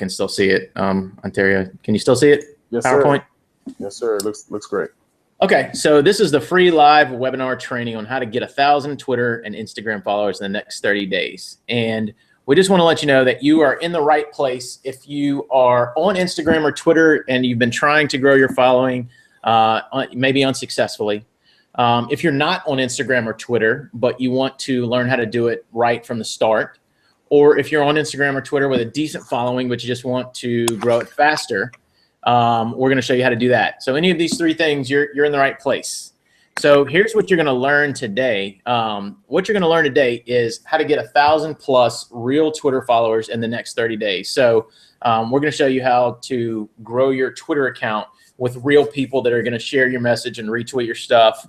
can still see it. Ontario, can you still see it? Yes, PowerPoint? sir. Yes, sir. It looks great. Okay, so this is the free live webinar training on how to get 1,000 Twitter and Instagram followers in the next 30 days. And we just want to let you know that you are in the right place. If you are on Instagram or Twitter and you've been trying to grow your following, maybe unsuccessfully. If you're not on Instagram or Twitter, but you want to learn how to do it right from the start, or if you're on Instagram or Twitter with a decent following, but you just want to grow it faster, we're going to show you how to do that. So any of these three things, you're in the right place. So here's what you're going to learn today. What you're going to learn today is how to get 1,000+ real Twitter followers in the next 30 days. So we're going to show you how to grow your Twitter account with real people that are going to share your message and retweet your stuff.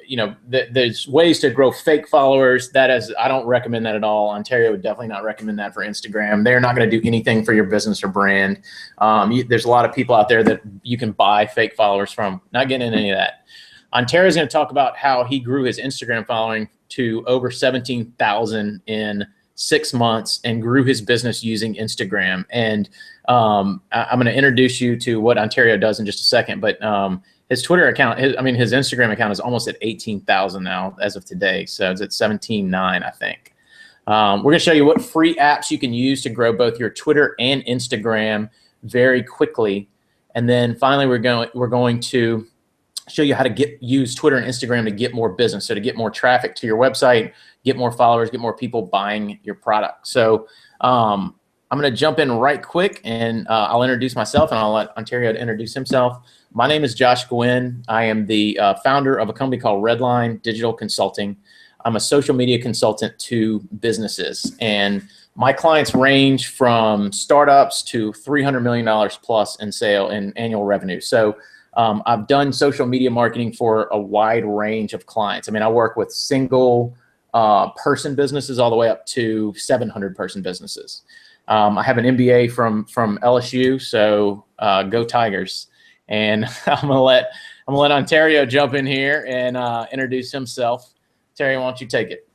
You know, there's ways to grow fake followers. I don't recommend that at all. Ontario would definitely not recommend that for Instagram. They're not going to do anything for your business or brand. There's a lot of people out there that you can buy fake followers from. Not getting into any of that. Ontario is going to talk about how he grew his Instagram following to over 17,000 in 6 months and grew his business using Instagram. And I'm going to introduce you to what Ontario does in just a second, but his Twitter account, his Instagram account is almost at 18,000 now as of today. So it's at 17.9, I think. We're going to show you what free apps you can use to grow both your Twitter and Instagram very quickly. And then finally, we're going to show you how to use Twitter and Instagram to get more business. So to get more traffic to your website, get more followers, get more people buying your product. So I'm going to jump in right quick, and I'll introduce myself, and I'll let Ontario introduce himself. My name is Josh Gwynn. I am the founder of a company called Redline Digital Consulting. I'm a social media consultant to businesses, and my clients range from startups to $300 million plus in annual revenue. So I've done social media marketing for a wide range of clients. I mean, I work with single person businesses all the way up to 700-person businesses. I have an MBA from LSU, so go Tigers. And I'm gonna let Ontario jump in here and introduce himself. Terry, why don't you take it?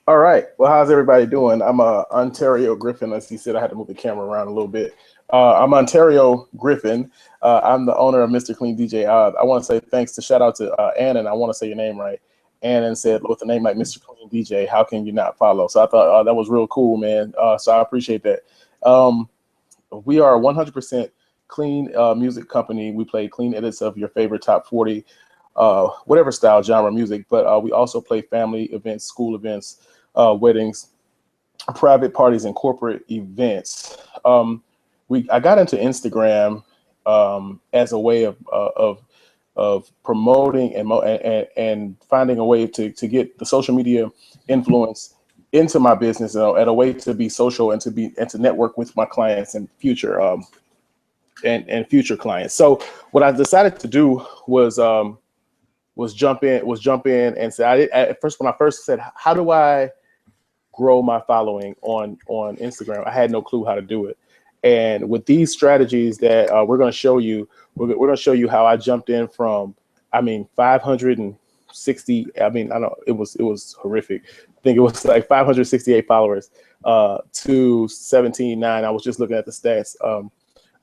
All right. Well, how's everybody doing? I'm Ontario Griffin. As he said, I had to move the camera around a little bit. I'm Ontario Griffin. I'm the owner of Mr. Clean DJ. I want to say thanks to shout out to Annan. I want to say your name right. Annan said, with a name like Mr. Clean DJ, how can you not follow? So I thought that was real cool, man. So I appreciate that. We are a 100% clean music company. We play clean edits of your favorite top 40, whatever style, genre music. But we also play family events, school events, weddings, private parties, and corporate events. I got into Instagram as a way of promoting and finding a way to get the social media influence into my business, at a way to be social and to network with my clients and future future clients. So what I decided to do was jump in and say, when I first said, how do I grow my following on Instagram? I had no clue how to do it. And with these strategies that we're going to show you, we're going to show you how I jumped in from, 560. It was horrific. I think it was like 568 followers to 17.9. I was just looking at the stats.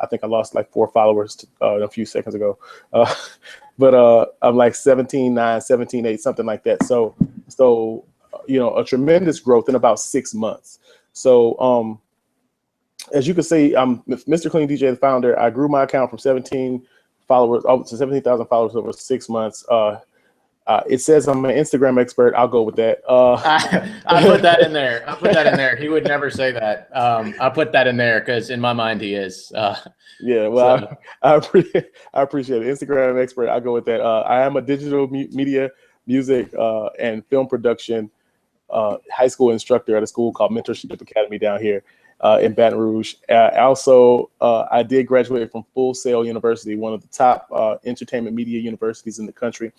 I think I lost like 4 followers a few seconds ago. But I'm like 17.9, 17.8, something like that. So a tremendous growth in about 6 months. So as you can see, I'm Mr. Clean DJ, the founder. I grew my account from 17 followers to 17,000 followers over 6 months. It says I'm an Instagram expert. I'll go with that. I put that in there. I put that in there. He would never say that. I put that in there because in my mind he is. Yeah, well, so. I appreciate it. Instagram expert. I'll go with that. I am a digital media, music, and film production high school instructor at a school called Mentorship Academy down here in Baton Rouge. I did graduate from Full Sail University, one of the top entertainment media universities in the country,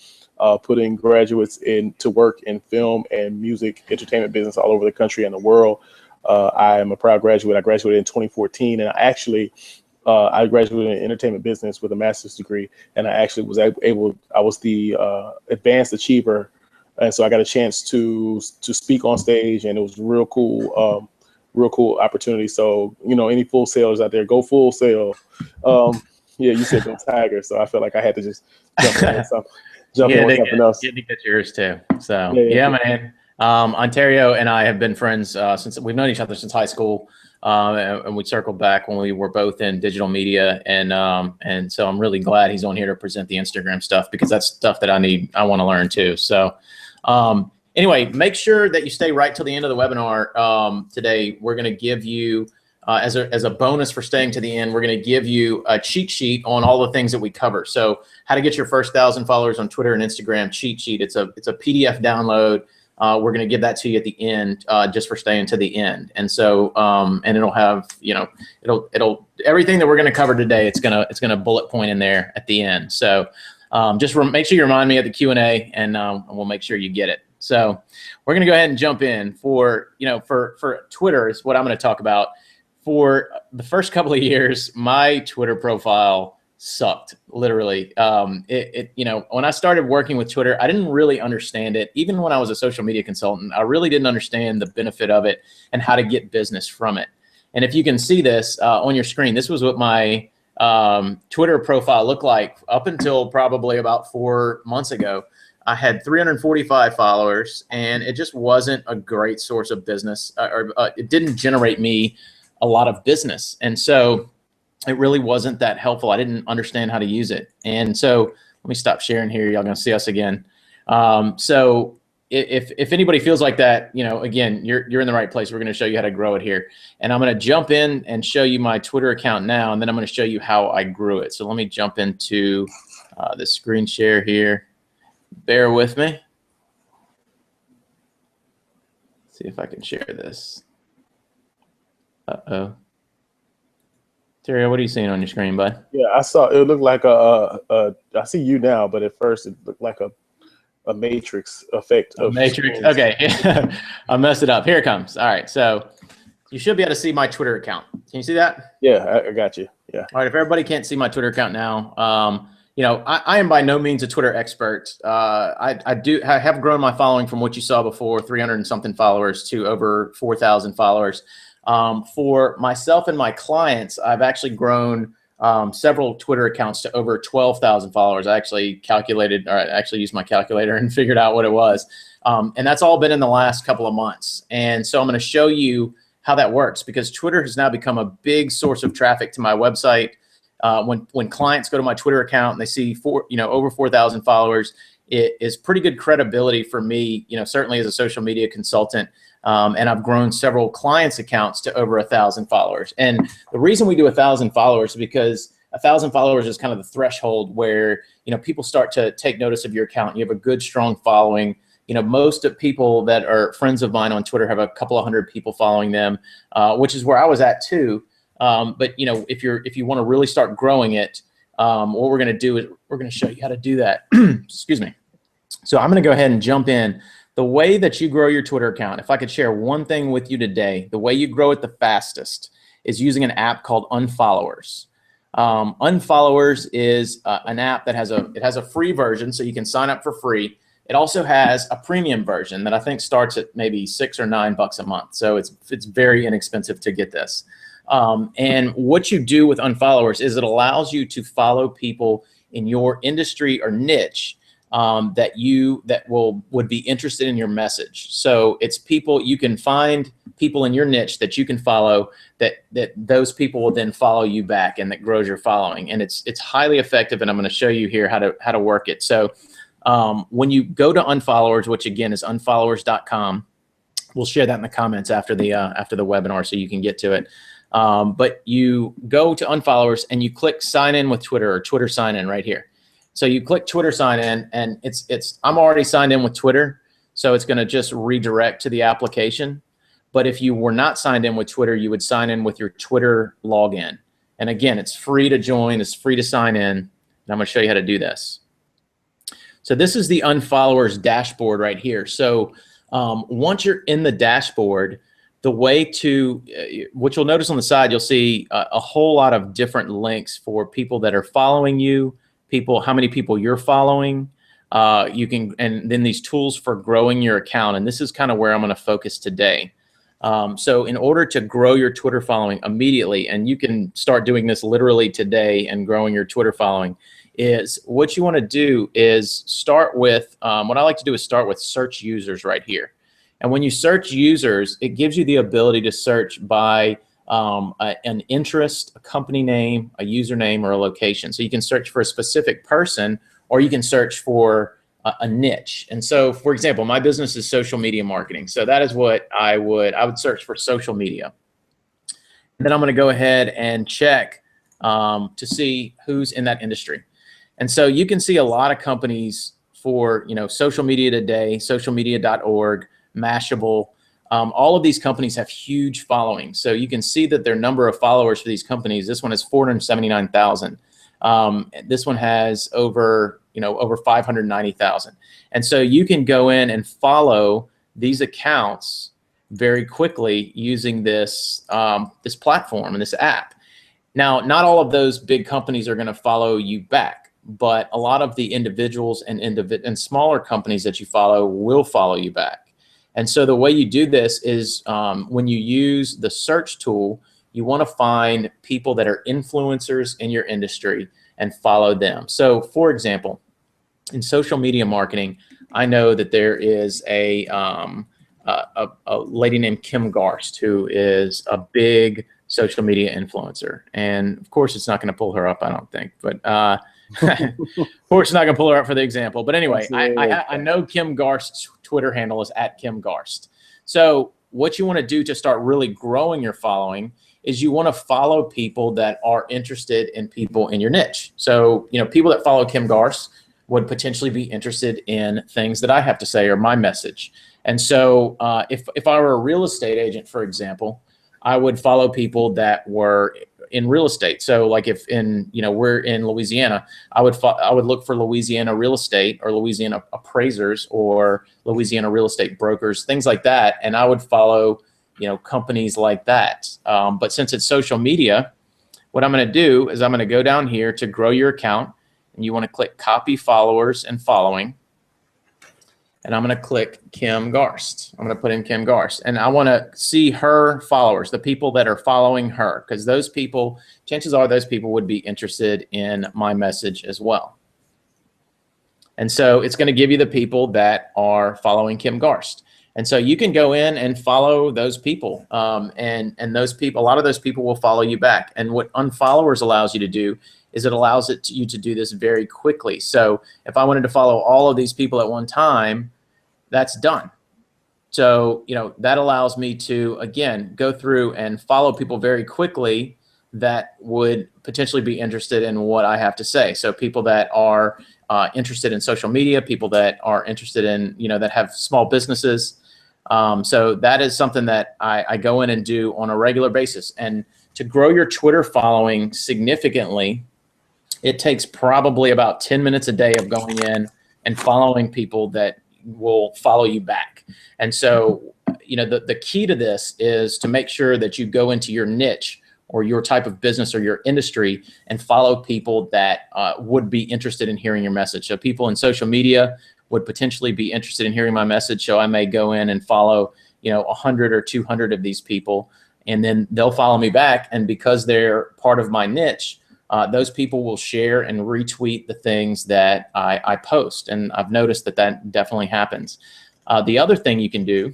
putting graduates to work in film and music entertainment business all over the country and the world. I am a proud graduate. I graduated in 2014, and I graduated in entertainment business with a master's degree, and I actually was I was the advanced achiever, and so I got a chance to speak on stage, and it was real cool. real cool opportunity. So, you know, any full sailors out there, go full sail. Yeah, you said go Tiger, so I felt like I had to just jump in with something. Something else. Get to get yours too. So Yeah. man. Ontario and I have been friends since we've known each other since high school, and we circled back when we were both in digital media, and so I'm really glad he's on here to present the Instagram stuff, because that's stuff that I want to learn too. So anyway, make sure that you stay right till the end of the webinar. Today we're going to give you as a bonus for staying to the end, we're going to give you a cheat sheet on all the things that we cover. So how to get your first 1,000 followers on Twitter and Instagram cheat sheet. It's a PDF download. We're going to give that to you at the end, just for staying to the end. And so, and it'll have, you know, it'll everything that we're going to cover today. It's gonna bullet point in there at the end. So just make sure you remind me at the Q&A, and we'll make sure you get it. So we're going to go ahead and jump in for Twitter is what I'm going to talk about. For the first couple of years, my Twitter profile sucked, literally. When I started working with Twitter, I didn't really understand it. Even when I was a social media consultant, I really didn't understand the benefit of it and how to get business from it. And if you can see this on your screen, this was what my Twitter profile looked like up until probably about 4 months ago. I had 345 followers, and it just wasn't a great source of business, or it didn't generate me a lot of business. And so it really wasn't that helpful. I didn't understand how to use it. And so let me stop sharing here. Y'all gonna see us again. So if anybody feels like that, again, you're in the right place. We're going to show you how to grow it here. And I'm going to jump in and show you my Twitter account now, and then I'm going to show you how I grew it. So let me jump into the screen share here. Bear with me. See if I can share this. Uh-oh. Terry, what are you seeing on your screen, bud? Yeah, I saw it looked like I see you now, but at first it looked like a matrix effect. A matrix. Okay. I messed it up. Here it comes. All right. So you should be able to see my Twitter account. Can you see that? Yeah, I got you. Yeah. All right. If everybody can't see my Twitter account now, I am by no means a Twitter expert. I have grown my following from what you saw before, 300 and something followers to over 4,000 followers. For myself and my clients, I've actually grown several Twitter accounts to over 12,000 followers. I actually used my calculator and figured out what it was. And that's all been in the last couple of months. And so I'm going to show you how that works, because Twitter has now become a big source of traffic to my website. When clients go to my Twitter account and they see over 4,000 followers, it is pretty good credibility for me, certainly as a social media consultant. And I've grown several clients' accounts to over 1,000 followers. And the reason we do 1,000 followers is because 1,000 followers is kind of the threshold where, people start to take notice of your account. You have a good, strong following. Most of people that are friends of mine on Twitter have a couple of hundred people following them, which is where I was at too. But if you want to really start growing it, what we're going to do is we're going to show you how to do that. Excuse me. So I'm going to go ahead and jump in. The way that you grow your Twitter account, if I could share one thing with you today, the way you grow it the fastest is using an app called Unfollowers. Unfollowers is an app that has a free version, so you can sign up for free. It also has a premium version that I think starts at maybe $6 or $9 a month. So it's very inexpensive to get this. And what you do with Unfollowers is it allows you to follow people in your industry or niche that would be interested in your message. So it's people, you can find people in your niche that you can follow, that those people will then follow you back, and that grows your following. And it's highly effective, and I'm going to show you here how to work it. So when you go to Unfollowers, which again is unfollowers.com, we'll share that in the comments after the webinar so you can get to it. But you go to Unfollowers and you click sign in with Twitter, or Twitter sign in right here. So you click Twitter sign in, and I'm already signed in with Twitter, so it's going to just redirect to the application. But if you were not signed in with Twitter, you would sign in with your Twitter login. And again, it's free to join, it's free to sign in, and I'm going to show you how to do this. So this is the Unfollowers dashboard right here. So once you're in the dashboard, the way to, what you'll notice on the side, you'll see a whole lot of different links for people that are following you, how many people you're following, and then these tools for growing your account. And this is kind of where I'm going to focus today. So in order to grow your Twitter following immediately, and you can start doing this literally today and growing your Twitter following, is what you want to do is start with, what I like to do is start with search users right here. And when you search users, it gives you the ability to search by an interest, a company name, a username, or a location. So you can search for a specific person, or you can search for a niche. And so, for example, my business is social media marketing. So that is what I would search for: social media. And then I'm going to go ahead and check to see who's in that industry. And so you can see a lot of companies for, Social Media Today, socialmedia.org, Mashable. All of these companies have huge followings. So you can see that their number of followers for these companies, this one has 479,000. This one has over 590,000. And so you can go in and follow these accounts very quickly using this, this platform and this app. Now, not all of those big companies are going to follow you back, but a lot of the individuals and smaller companies that you follow will follow you back. And so the way you do this is when you use the search tool, you want to find people that are influencers in your industry and follow them. So for example, in social media marketing, I know that there is a lady named Kim Garst, who is a big social media influencer. And of course, it's not going to pull her up, I don't think. But of course, it's not going to pull her up for the example. But anyway, I know Kim Garst's Twitter handle is @KimGarst. So what you want to do to start really growing your following is you want to follow people that are interested in people in your niche. So, people that follow Kim Garst would potentially be interested in things that I have to say or my message. And so if I were a real estate agent, for example, I would follow people that were in real estate. So like if we're in Louisiana, I would look for Louisiana real estate or Louisiana appraisers or Louisiana real estate brokers, things like that. And I would follow, companies like that. But since it's social media, what I'm going to do is I'm going to go down here to grow your account, and you want to click copy followers and following. And I'm going to click Kim Garst. I'm going to put in Kim Garst. And I want to see her followers, the people that are following her, because those people, chances are those people would be interested in my message as well. And so it's going to give you the people that are following Kim Garst. And so you can go in and follow those people. And those people, a lot of those people will follow you back. And what Unfollowers allows you to do is it allows you to do this very quickly. So if I wanted to follow all of these people at one time, that's done. So, that allows me to, again, go through and follow people very quickly that would potentially be interested in what I have to say. So people that are interested in social media, people that are interested in, that have small businesses. So that is something that I go in and do on a regular basis. And to grow your Twitter following significantly, it takes probably about 10 minutes a day of going in and following people that will follow you back. And so, the key to this is to make sure that you go into your niche or your type of business or your industry and follow people that would be interested in hearing your message. So people in social media would potentially be interested in hearing my message. So I may go in and follow, 100 or 200 of these people, and then they'll follow me back. And because they're part of my niche, those people will share and retweet the things that I post. And I've noticed that definitely happens. The other thing you can do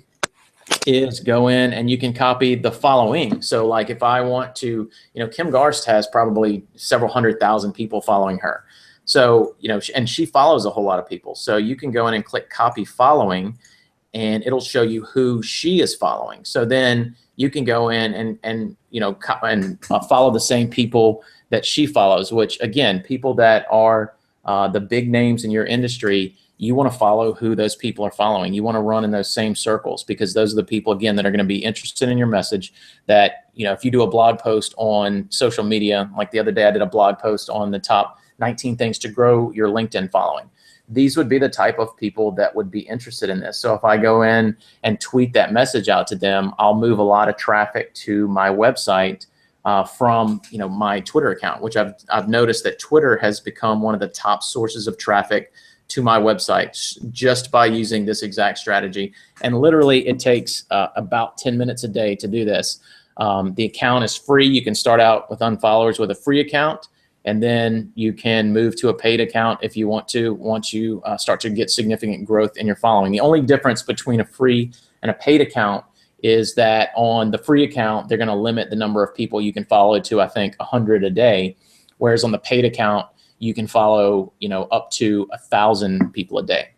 is go in and you can copy the following. So like if I want to, Kim Garst has probably several 100,000 people following her. So, and she follows a whole lot of people. So you can go in and click copy following, and it'll show you who she is following. So then you can go in and follow the same people that she follows, which again, people that are the big names in your industry, you want to follow who those people are following. You want to run in those same circles, because those are the people, again, that are going to be interested in your message. That, if you do a blog post on social media, like the other day I did a blog post on the top 19 things to grow your LinkedIn following. These would be the type of people that would be interested in this. So if I go in and tweet that message out to them, I'll move a lot of traffic to my website from my Twitter account, which I've noticed that Twitter has become one of the top sources of traffic to my website just by using this exact strategy. And literally it takes about 10 minutes a day to do this. The account is free. You can start out with unfollowers with a free account, and then you can move to a paid account if you want to, once you start to get significant growth in your following. The only difference between a free and a paid account is that on the free account, they're going to limit the number of people you can follow to, I think, 100 a day. Whereas on the paid account, you can follow, up to 1,000 people a day.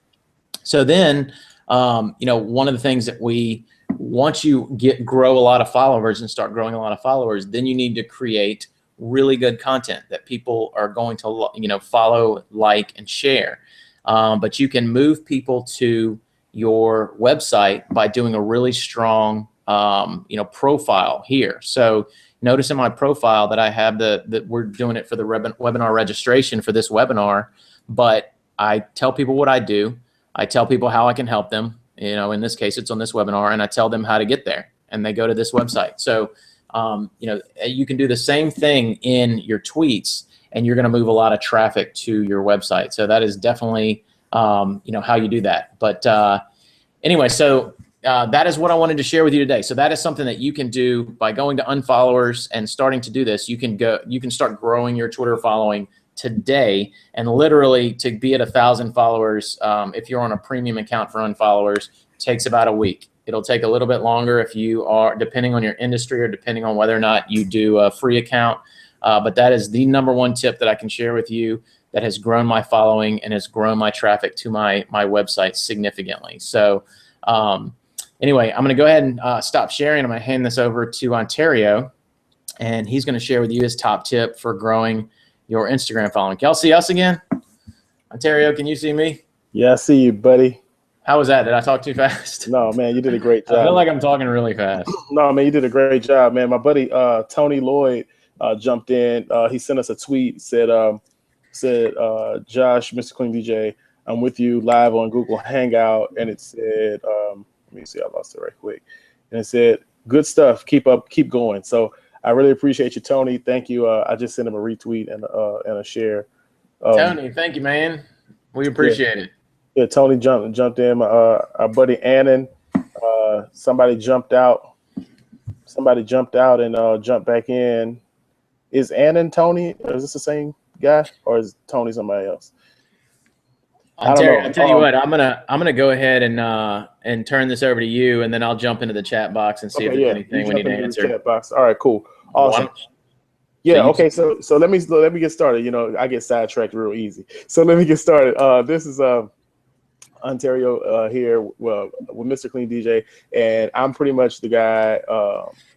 So then, one of the things that once you grow a lot of followers and start growing a lot of followers, then you need to create really good content that people are going to, follow, like, and share. But you can move people to your website by doing a really strong, profile here. So notice in my profile that I have that we're doing it for the webinar registration for this webinar, but I tell people what I do. I tell people how I can help them. In this case, it's on this webinar, and I tell them how to get there, and they go to this website. So, you can do the same thing in your tweets, and you're going to move a lot of traffic to your website. So that is definitely, how you do that. But anyway, so that is what I wanted to share with you today. So that is something that you can do by going to unfollowers and starting to do this. You can start growing your Twitter following today, and literally to be at 1,000 followers, if you're on a premium account for unfollowers, takes about a week. It'll take a little bit longer if you are, depending on your industry or depending on whether or not you do a free account. But that is the #1 tip that I can share with you that has grown my following and has grown my traffic to my website significantly. So anyway, I'm going to go ahead and stop sharing. I'm going to hand this over to Ontario, and he's going to share with you his top tip for growing your Instagram following. Can y'all see us again? Ontario, can you see me? Yeah, I see you, buddy. How was that? Did I talk too fast? No, man, you did a great job. I feel like I'm talking really fast. No, man, you did a great job, man. My buddy Tony Lloyd jumped in. He sent us a tweet, said, Josh, Mr. Clean DJ, I'm with you live on Google Hangout. And it said, let me see, I lost it right quick. And it said, good stuff. Keep up, keep going. So I really appreciate you, Tony. Thank you. I just sent him a retweet and a share. Tony, thank you, man. We appreciate it. Yeah, Tony jumped in. Our buddy Annan, somebody jumped out and jumped back in. Is Annan Tony? Or is this the same guy, or is Tony somebody else? Ontario, I'll tell you what. I'm gonna go ahead and turn this over to you, and then I'll jump into the chat box and see if there's anything we need to answer. Chat box. All right, cool, awesome. Yeah. Okay. So let me get started. I get sidetracked real easy. So let me get started. This is Ontario here with Mr. Clean DJ, and I'm pretty much the guy.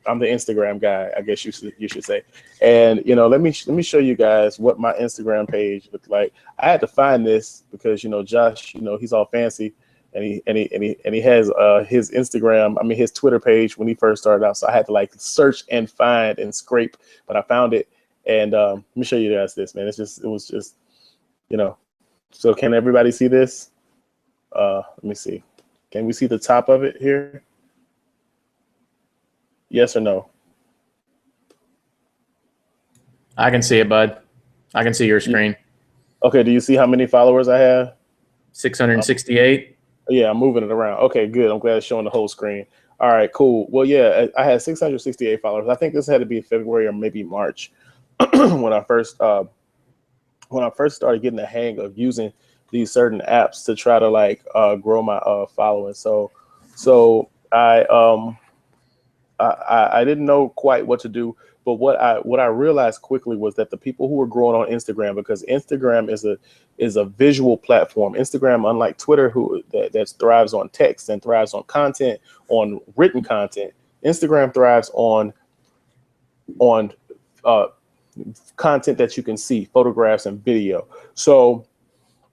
I'm the Instagram guy, I guess you should say. And let me show you guys what my Instagram page looked like. I had to find this because Josh, he's all fancy, and he has his Instagram, his Twitter page when he first started out. So I had to search and find and scrape, but I found it. And let me show you guys this, man. It was just So can everybody see this? Let me see. Can we see the top of it here? Yes or no? I can see it, bud. I can see your screen. Okay. Do you see how many followers I have? 668. Yeah, I'm moving it around. Okay, good. I'm glad it's showing the whole screen. All right, cool. Well, yeah, I had 668 followers. I think this had to be February or maybe March when I first started getting the hang of using these certain apps to try to grow my following. So I didn't know quite what to do, but what I realized quickly was that the people who were growing on Instagram, because Instagram is a visual platform. Instagram, unlike Twitter, that thrives on text and thrives on content, on written content, Instagram thrives on content that you can see, photographs and video. So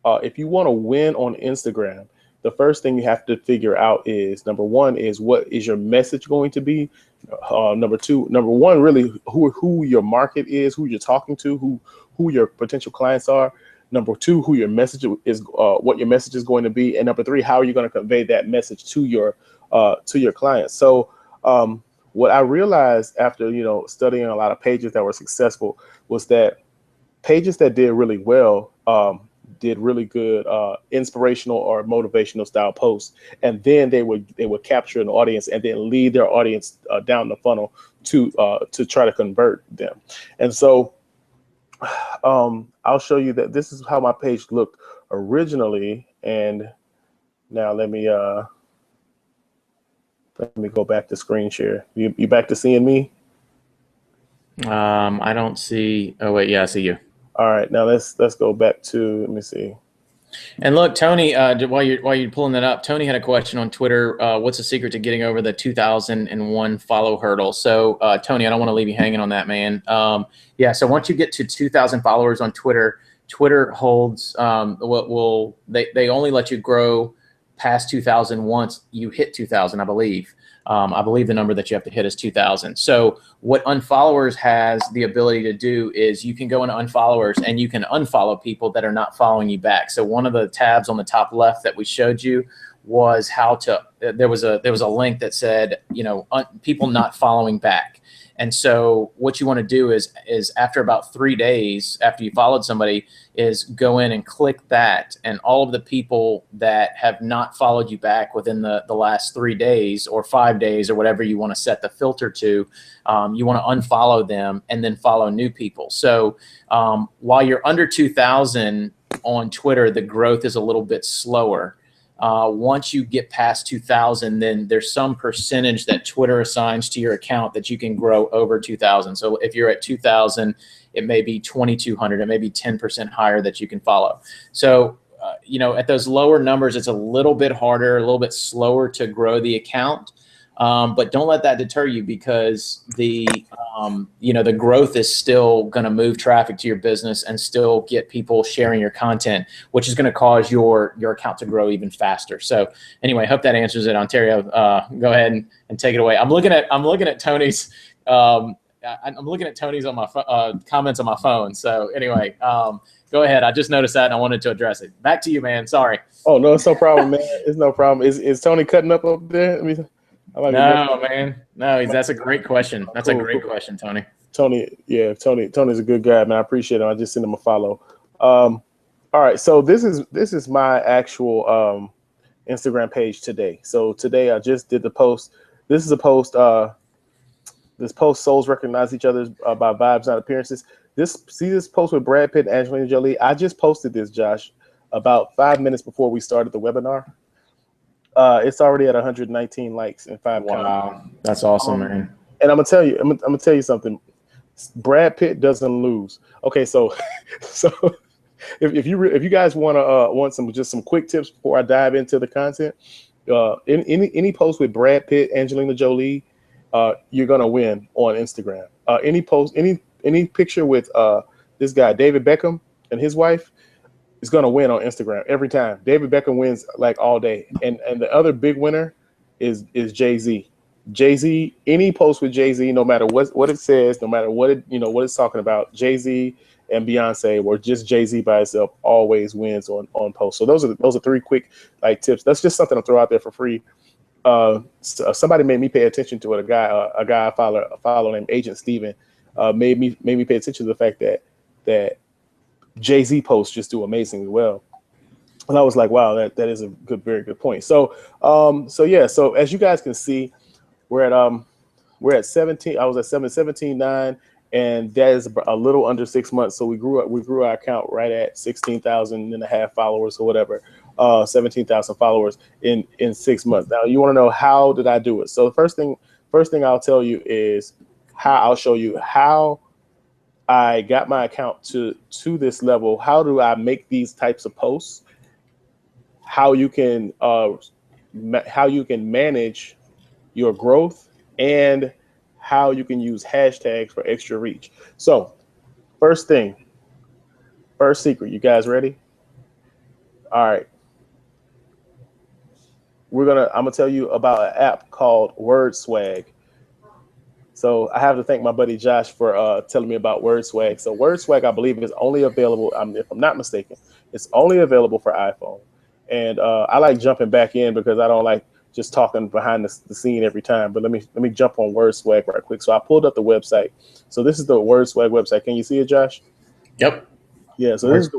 if you want to win on Instagram, the first thing you have to figure out is, number one, is what is your message going to be? Number one, really who your market is, who you're talking to, who your potential clients are. Number two, who your message is, what your message is going to be. And number three, how are you going to convey that message to your clients? So what I realized after, studying a lot of pages that were successful was that pages that did really well did really good inspirational or motivational style posts, and then they would capture an audience and then lead their audience down the funnel to try to convert them. And so I'll show you that this is how my page looked originally. And now let me go back to screen share. You back to seeing me? I don't see. Oh wait, yeah, I see you. All right, now let's go back to. Let me see. And look, Tony, while you're pulling that up, Tony had a question on Twitter. What's the secret to getting over the 2,001 follow hurdle? So, Tony, I don't want to leave you hanging on that, man. Yeah. So once you get to 2,000 followers on Twitter, Twitter holds they only let you grow past 2,000 once you hit 2,000, I believe. I believe the number that you have to hit is 2,000. So what Unfollowers has the ability to do is you can go into Unfollowers and you can unfollow people that are not following you back. So one of the tabs on the top left that we showed you was how to, there was a link that said, people not following back. And so what you want to do is after about 3 days after you followed somebody is go in and click that, and all of the people that have not followed you back within the last 3 days or 5 days or whatever you want to set the filter to, you want to unfollow them and then follow new people. So while you're under 2,000 on Twitter, the growth is a little bit slower. Once you get past 2,000, then there's some percentage that Twitter assigns to your account that you can grow over 2,000. So if you're at 2,000, it may be 2,200, it may be 10% higher that you can follow. So, at those lower numbers, it's a little bit harder, a little bit slower to grow the account. But don't let that deter you, because the growth is still going to move traffic to your business and still get people sharing your content, which is going to cause your account to grow even faster. So anyway, I hope that answers it. Ontario, go ahead and take it away. I'm looking at Tony's. I'm looking at Tony's on my comments on my phone. So anyway, go ahead. I just noticed that and I wanted to address it. Back to you, man. Sorry. Oh no, it's no problem, man. It's no problem. Is Tony cutting up there? No, man. No, that's a great question. That's a great question, Tony. Tony's a good guy, man. I appreciate him. I just sent him a follow. All right, so this is my actual Instagram page today. So today I just did the post. This is a post. This post, souls recognize each other by vibes, not appearances. See this post with Brad Pitt and Angelina Jolie? I just posted this, Josh, about 5 minutes before we started the webinar. It's already at 119 likes and 5 comments. Wow, that's awesome, man. And I'm gonna tell you something. Brad Pitt doesn't lose. Okay, so if you guys want some quick tips before I dive into the content, any post with Brad Pitt, Angelina Jolie, you're gonna win on Instagram. Any picture with this guy David Beckham and his wife is gonna win on Instagram every time. David Beckham wins like all day, and the other big winner is Jay-Z. Jay-Z, any post with Jay-Z, no matter what it says, no matter what it's talking about, Jay-Z and Beyonce, or just Jay-Z by itself, always wins on posts. So those are 3 quick tips. That's just something to throw out there for free. Somebody made me pay attention to it. A guy I follow named Agent Steven made me pay attention to the fact that Jay-Z posts just do amazingly well. And I was like, wow, that is a very good point. So as you guys can see, we're at 17. I was at 17.9, and that is a little under 6 months. So we grew our account right at 16,000 and a half followers or whatever, 17,000 followers in 6 months. Now you want to know, how did I do it? So the first thing I'll tell you is I'll show you how I got my account to this level. How do I make these types of posts? How you can manage your growth, and how you can use hashtags for extra reach. So first secret, you guys ready? All right. I'm gonna tell you about an app called WordSwag. So I have to thank my buddy Josh for telling me about WordSwag. So WordSwag, I believe, is only available, if I'm not mistaken, it's only available for iPhone. And I like jumping back in because I don't like just talking behind the scene every time. But let me jump on WordSwag right quick. So I pulled up the website. So this is the WordSwag website. Can you see it, Josh? Yep. Yeah. So this is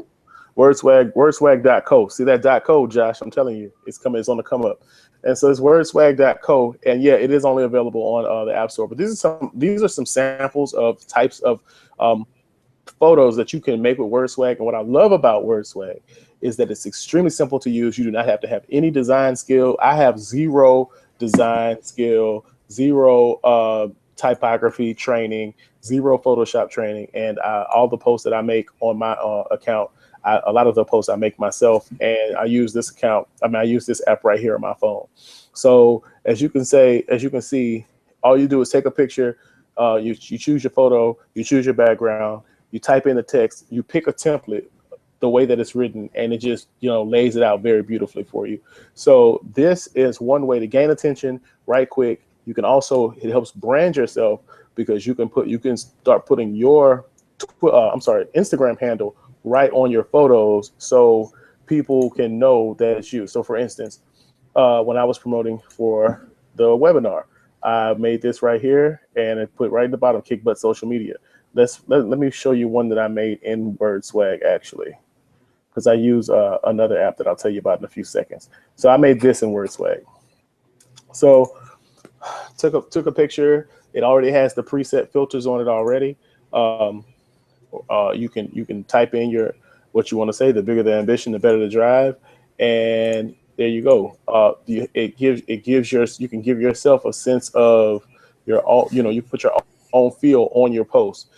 Wordswag.co. See that .co, Josh? I'm telling you, it's coming. It's on the come up. And so it's wordswag.co, and yeah, it is only available on the App Store. But these are some samples of types of photos that you can make with WordSwag. And what I love about WordSwag is that it's extremely simple to use. You do not have to have any design skill. I have zero design skill, zero typography training, zero Photoshop training, and all the posts that I make on my account, a lot of the posts I make myself, and I use this account. I use this app right here on my phone. So as you can see, all you do is take a picture, you choose your photo, you choose your background, you type in the text, you pick a template, the way that it's written, and it just lays it out very beautifully for you. So this is one way to gain attention right quick. You can also, it helps brand yourself because you can start putting your Instagram handle right on your photos so people can know that it's you. So for instance, when I was promoting for the webinar, I made this right here and it put right in the bottom, Kick Butt Social Media. Let me show you one that I made in WordSwag actually, because I use another app that I'll tell you about in a few seconds. So I made this in WordSwag. So took a picture. It already has the preset filters on it already. You can type in what you want to say. The bigger the ambition, the better the drive, and there you go. You can give yourself a sense of your own. You put your own feel on your post.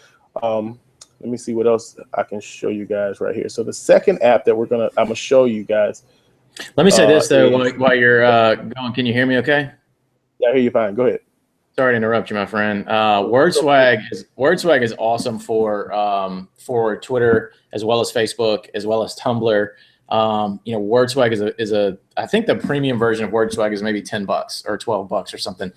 Let me see what else I can show you guys right here. So the second app that I'm gonna show you guys. Let me say this though, while you're going. Can you hear me? Okay. Yeah, I hear you fine. Go ahead. Sorry to interrupt you, my friend. WordSwag is awesome for Twitter as well as Facebook as well as Tumblr. WordSwag is I think the premium version of WordSwag is maybe $10 or $12 or something.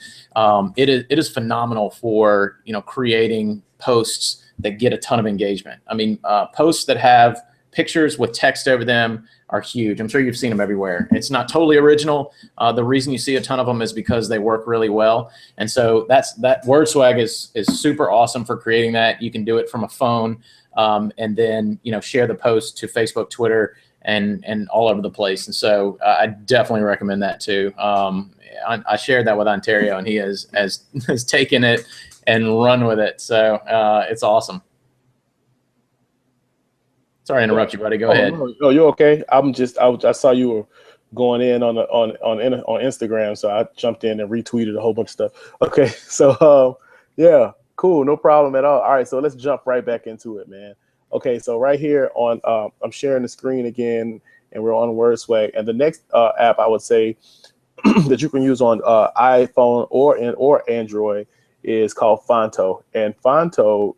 It is phenomenal for creating posts that get a ton of engagement. I mean, posts that have pictures with text over them are huge. I'm sure you've seen them everywhere. It's not totally original. The reason you see a ton of them is because they work really well. And so that WordSwag is super awesome for creating that. You can do it from a phone and then share the post to Facebook, Twitter, and all over the place. And so I definitely recommend that too. I shared that with Ontario, and he has taken it and run with it. So it's awesome. Sorry to interrupt you, buddy. Go ahead. No, you're okay. I saw you were going in on Instagram, so I jumped in and retweeted a whole bunch of stuff. Okay, so yeah, cool, no problem at all. All right, so let's jump right back into it, man. Okay, so right here on I'm sharing the screen again, and we're on WordSwag, and the next app I would say that you can use on iPhone or Android is called Phonto, and Phonto.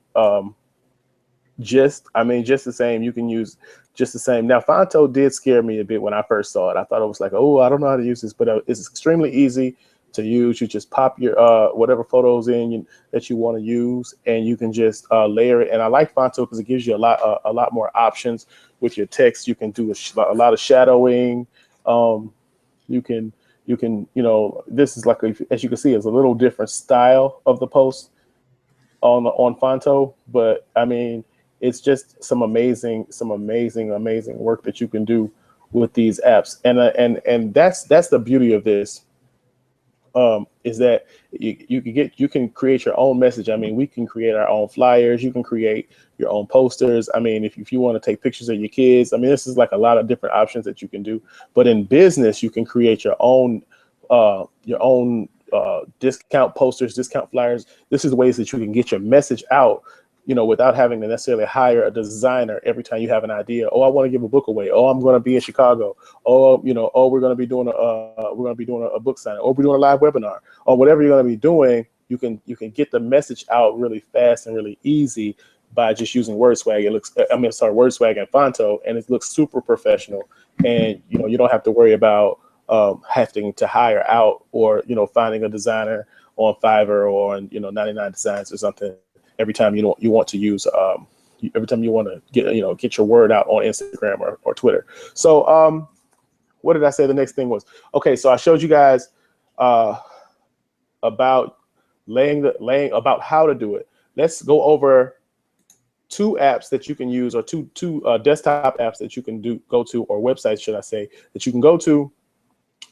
Just the same. You can use just the same. Now, Phonto did scare me a bit when I first saw it. I thought it was like, oh, I don't know how to use this, but it's extremely easy to use. You just pop your whatever photos in that you want to use, and you can just layer it. And I like Phonto because it gives you a lot more options with your text. You can do a lot of shadowing. You can this is like as you can see, it's a little different style of the post on Phonto, but I mean, it's just some amazing work that you can do with these apps, and that's the beauty of this. Is that you can create your own message. I mean, we can create our own flyers. You can create your own posters. I mean, if you want to take pictures of your kids, I mean, this is like a lot of different options that you can do. But in business, you can create your own discount posters, discount flyers. This is the ways that you can get your message out, without having to necessarily hire a designer every time you have an idea. Oh, I want to give a book away. Oh, I'm going to be in Chicago. Oh, we're going to be doing a book signing. Or we're doing a live webinar. Or whatever you're going to be doing, you can get the message out really fast and really easy by just using WordSwag. WordSwag and Phonto, and it looks super professional. And you don't have to worry about having to hire out or finding a designer on Fiverr or on 99 Designs or something every time you want to use every time you want to get your word out on Instagram or Twitter. So what did I say the next thing was? Okay, so I showed you guys about about how to do it. Let's go over two apps that you can use, or two desktop apps that you can go to, or websites, should I say, that you can go to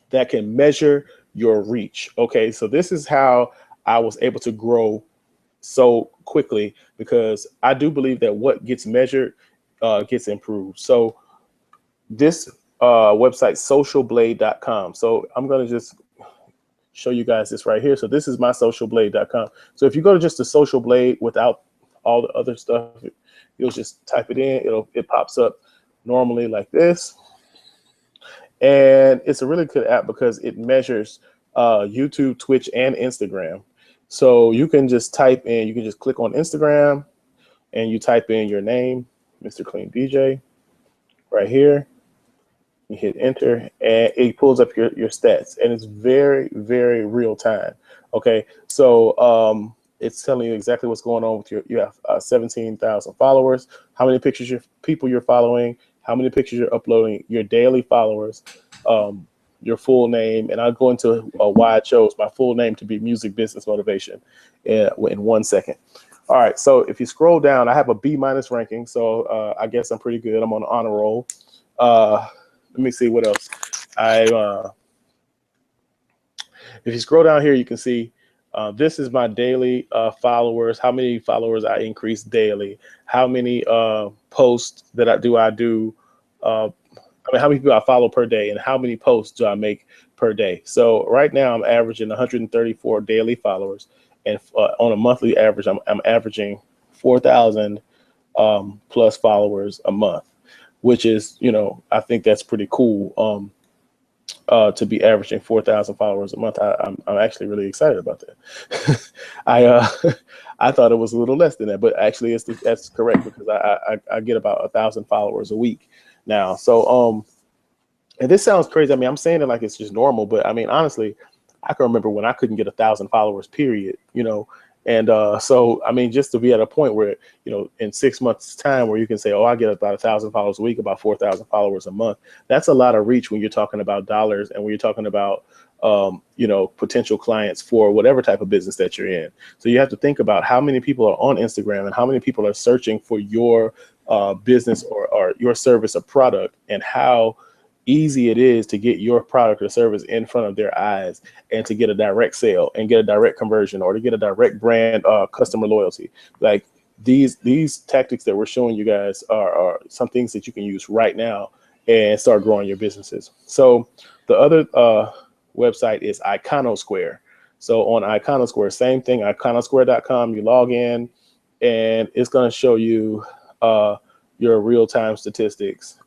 that can measure your reach. Okay, so this is how I was able to grow so quickly, because I do believe that what gets measured gets improved. So this website, socialblade.com. So I'm going to just show you guys this right here. So this is my socialblade.com. So if you go to just the Social Blade without all the other stuff, you'll just type it in. It pops up normally like this. And it's a really good app because it measures YouTube, Twitch, and Instagram. So you can just type in, you can just click on Instagram and you type in your name, Mr. Clean DJ, right here. You hit enter and it pulls up your stats, and it's very, very real time. Okay, so it's telling you exactly what's going on with you have 17,000 followers, how many people you're following, how many pictures you're uploading, your daily followers, your full name, and I'll go into why I chose my full name to be Music Business Motivation in 1 second. All right, so if you scroll down, I have a B- ranking, so I guess I'm pretty good. I'm on an honor roll. Let me see what else. If you scroll down here, you can see this is my daily followers, how many followers I increase daily, how many posts that I do, I mean, how many people I follow per day, and how many posts do I make per day. So right now I'm averaging 134 daily followers, and on a monthly average, I'm averaging 4,000 plus followers a month, which is, you know, I think that's pretty cool. To be averaging 4,000 followers a month, I'm actually really excited about that. I thought it was a little less than that, but actually that's correct, because I get about 1,000 followers a week now. So and this sounds crazy. I mean, I'm saying it like it's just normal, but I mean, honestly, I can remember when I couldn't get 1,000 followers, period. You know. And so, I mean, just to be at a point where, you know, in 6 months' time, where you can say, oh, I get about 1,000 followers a week, about 4,000 followers a month. That's a lot of reach when you're talking about dollars, and when you're talking about, you know, potential clients for whatever type of business that you're in. So you have to think about how many people are on Instagram and how many people are searching for your business or your service or product, and how easy it is to get your product or service in front of their eyes, and to get a direct sale and get a direct conversion, or to get a direct brand customer loyalty. Like these tactics that we're showing you guys are some things that you can use right now and start growing your businesses. So the other website is Iconosquare. So on Iconosquare, same thing, iconosquare.com, you log in and it's going to show you your real-time statistics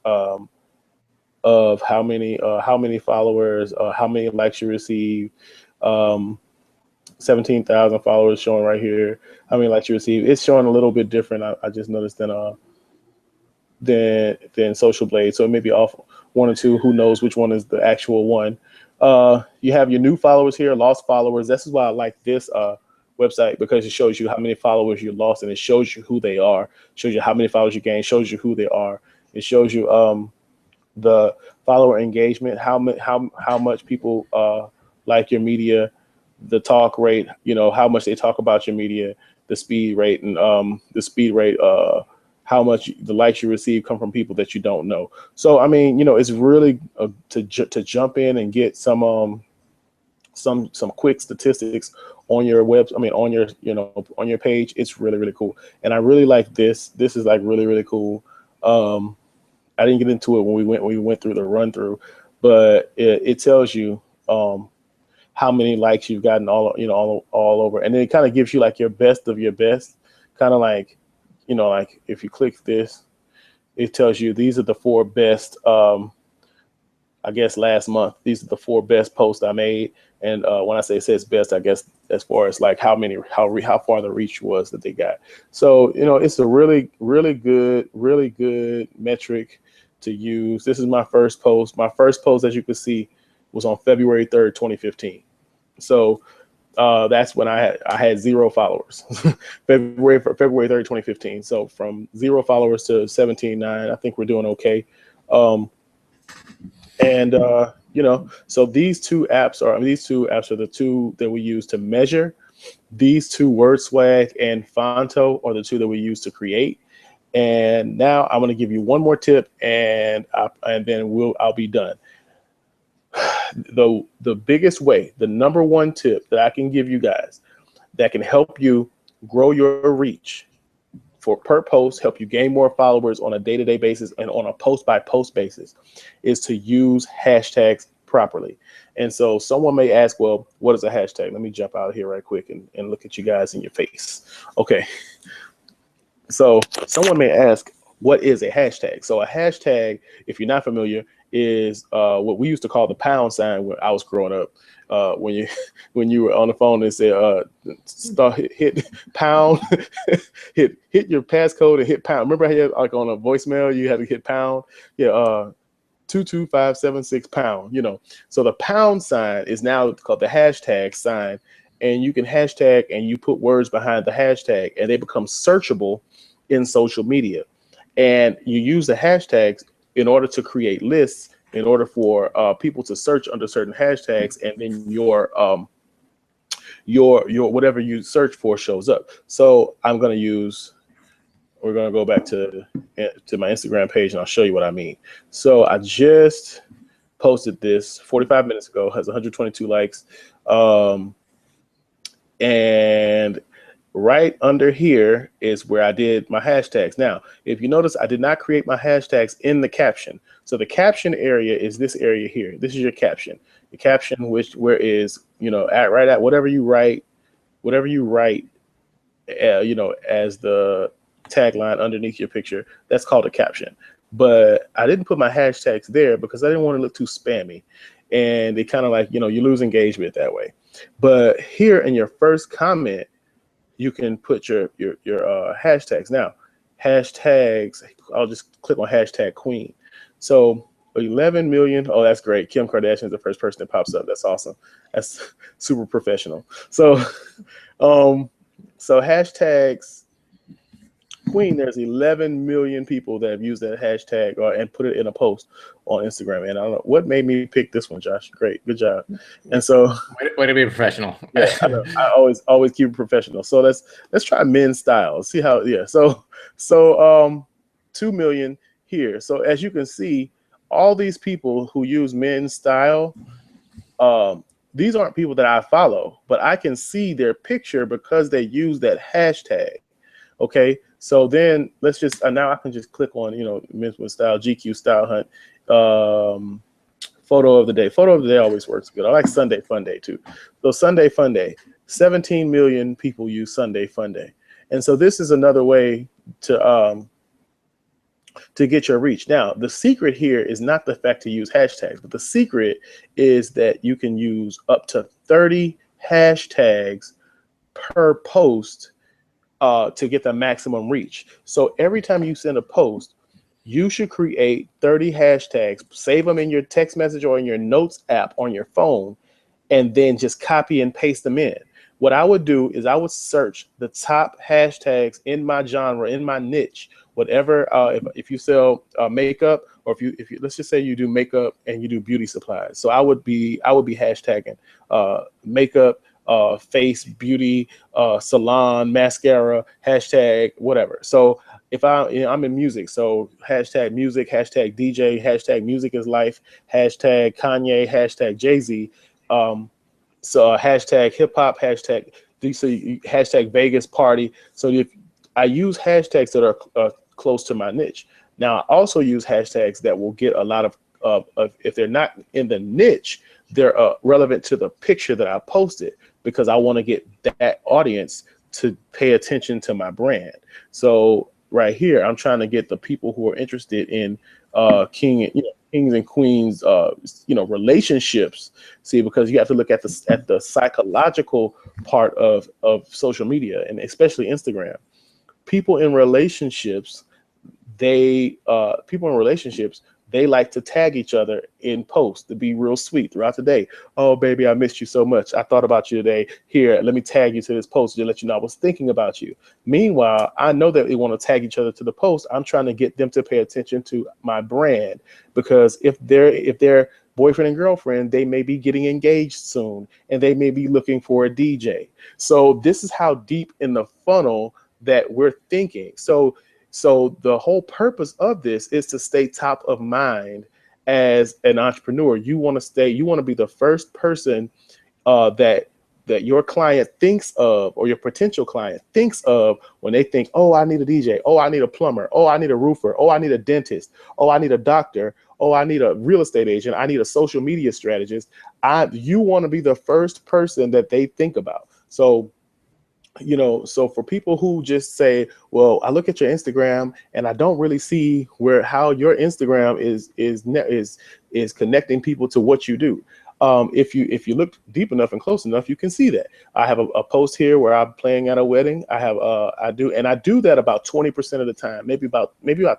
of how many followers, how many likes you receive, 17,000 followers showing right here. How many likes you receive? It's showing a little bit different. I just noticed than Social Blade. So it may be off one or two. Who knows which one is the actual one? You have your new followers here, lost followers. This is why I like this website, because it shows you how many followers you lost, and it shows you who they are. Shows you how many followers you gained. Shows you who they are. It shows you the follower engagement, how much people like your media, the talk rate, you know, how much they talk about your media, the speed rate, and how much the likes you receive come from people that you don't know. So I mean, you know, it's really to jump in and get some quick statistics on your on your, you know, on your page. It's really, really cool, and I really like this. This is like really, really cool. I didn't get into it when we went through the run through, but it tells you how many likes you've gotten all over, and then it kind of gives you like your best of your best, kind of like, you know, like if you click this, it tells you these are the 4 best. I guess last month, these are the 4 best posts I made, and when I say it says best, I guess as far as like how far the reach was that they got. So, you know, it's a really, really good metric to use. This is my first post. My first post, as you can see, was on February 3rd, 2015. So that's when I had 0 followers. February 3rd, 2015. So from 0 followers to 17.9, I think we're doing okay. And you know, so these two apps are the 2 that we use to measure. These 2, WordSwag and Fonto, are the 2 that we use to create. And now I'm going to give you one more tip, and then I'll be done. The biggest way, the number one tip that I can give you guys that can help you grow your reach per post, help you gain more followers on a day-to-day basis and on a post-by-post basis, is to use hashtags properly. And so someone may ask, well, what is a hashtag? Let me jump out here right quick and look at you guys in your face. Okay. So someone may ask, what is a hashtag? So a hashtag, if you're not familiar, is what we used to call the pound sign when I was growing up. When you were on the phone and said hit pound, hit your passcode and hit pound. Remember how you had, like on a voicemail you had to hit pound? Yeah, 22576 pound. You know, so the pound sign is now called the hashtag sign, and you can hashtag and you put words behind the hashtag, and they become searchable in social media. And you use the hashtags in order to create lists, in order for people to search under certain hashtags, and then your whatever you search for shows up. So we're going to go back to my Instagram page, and I'll show you what I mean. So I just posted this 45 minutes ago, has 122 likes. And right under here is where I did my hashtags. Now, if you notice, I did not create my hashtags in the caption. So the caption area is this area here. This is your caption. The caption, where is, right at whatever you write, as the tagline underneath your picture, that's called a caption. But I didn't put my hashtags there because I didn't want to look too spammy. And they kind of like, you lose engagement that way. But here in your first comment, you can put your hashtags. Now, hashtags, I'll just click on hashtag queen. So 11 million. Oh, that's great. Kim Kardashian is the first person that pops up. That's awesome. That's super professional. So, so hashtags queen, there's 11 million people that have used that hashtag and put it in a post on Instagram. And I don't know what made me pick this one, Josh. Great. Good job. And so way to be professional. Yeah, I always keep it professional. So let's try men's style. See how, yeah. So 2 million here. So as you can see, all these people who use men's style, these aren't people that I follow, but I can see their picture because they use that hashtag. Okay. So then let's just, now I can just click on, men's style, GQ style hunt, photo of the day. Photo of the day always works good. I like Sunday Fun Day too. So Sunday Fun Day, 17 million people use Sunday Fun Day. And so this is another way to get your reach. Now, the secret here is not the fact to use hashtags, but the secret is that you can use up to 30 hashtags per post to get the maximum reach. So every time you send a post, you should create 30 hashtags, save them in your text message or in your notes app on your phone, and then just copy and paste them in. What I would do is I would search the top hashtags in my genre, in my niche, whatever. If you sell makeup, or if you let's just say you do makeup and you do beauty supplies. So I would be hashtagging makeup, face, beauty, salon, mascara, hashtag, whatever. So if I'm in music, so hashtag music, hashtag DJ, hashtag music is life, hashtag Kanye, hashtag Jay-Z, so hashtag hip hop, hashtag Vegas party. So if I use hashtags that are close to my niche. Now I also use hashtags that will get a lot of if they're not in the niche, they're relevant to the picture that I posted, because I want to get that audience to pay attention to my brand. So right here, I'm trying to get the people who are interested in kings and queens, relationships. See, because you have to look at the psychological part of social media, and especially Instagram. People in relationships, they like to tag each other in posts to be real sweet throughout the day. Oh, baby, I missed you so much. I thought about you today. Here, let me tag you to this post to let you know I was thinking about you. Meanwhile, I know that they want to tag each other to the post. I'm trying to get them to pay attention to my brand, because if they're boyfriend and girlfriend, they may be getting engaged soon, and they may be looking for a DJ. So this is how deep in the funnel that we're thinking. So So the whole purpose of this is to stay top of mind as an entrepreneur. You want to be the first person that your client thinks of, or your potential client thinks of, when they think, oh, I need a DJ, oh, I need a plumber, oh, I need a roofer, oh, I need a dentist, oh, I need a doctor, oh, I need a real estate agent, I need a social media strategist. You want to be the first person that they think about. So, so for people who just say, well, I look at your Instagram and I don't really see how your Instagram is connecting people to what you do. If you look deep enough and close enough, you can see that. I have a post here where I'm playing at a wedding. I do that about 20% of the time, maybe about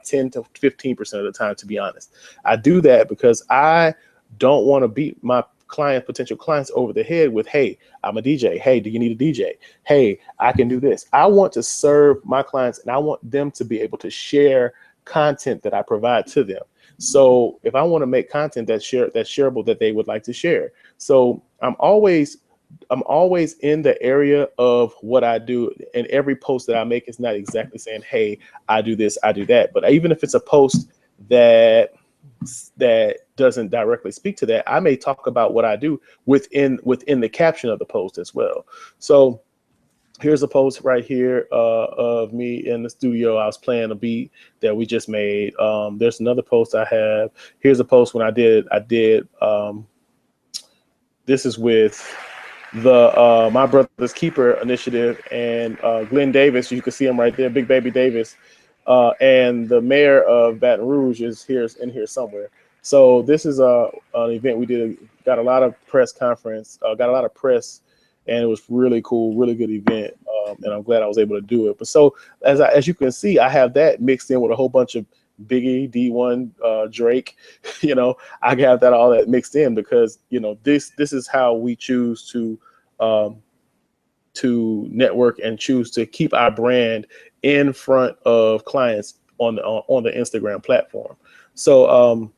10 to 15% of the time, to be honest. I do that because I don't want to beat my potential clients over the head with, hey, I'm a DJ. Hey, do you need a DJ? Hey, I can do this. I want to serve my clients, and I want them to be able to share content that I provide to them. So if I want to make content that's shareable, that they would like to share. So I'm always in the area of what I do. And every post that I make is not exactly saying, hey, I do this, I do that. But even if it's a post that doesn't directly speak to that, I may talk about what I do within the caption of the post as well. So here's a post right here of me in the studio. I was playing a beat that we just made. There's another post I have. Here's a post when I did this is with the My Brother's Keeper initiative, and Glenn Davis, you can see him right there, Big Baby Davis, and the mayor of Baton Rouge is in here somewhere. So this is an event we did, got a lot of press, and it was really cool, really good event, and I'm glad I was able to do it. But so as you can see, I have that mixed in with a whole bunch of Biggie, D1, Drake. I have all that mixed in because this is how we choose to network and choose to keep our brand in front of clients on the Instagram platform. So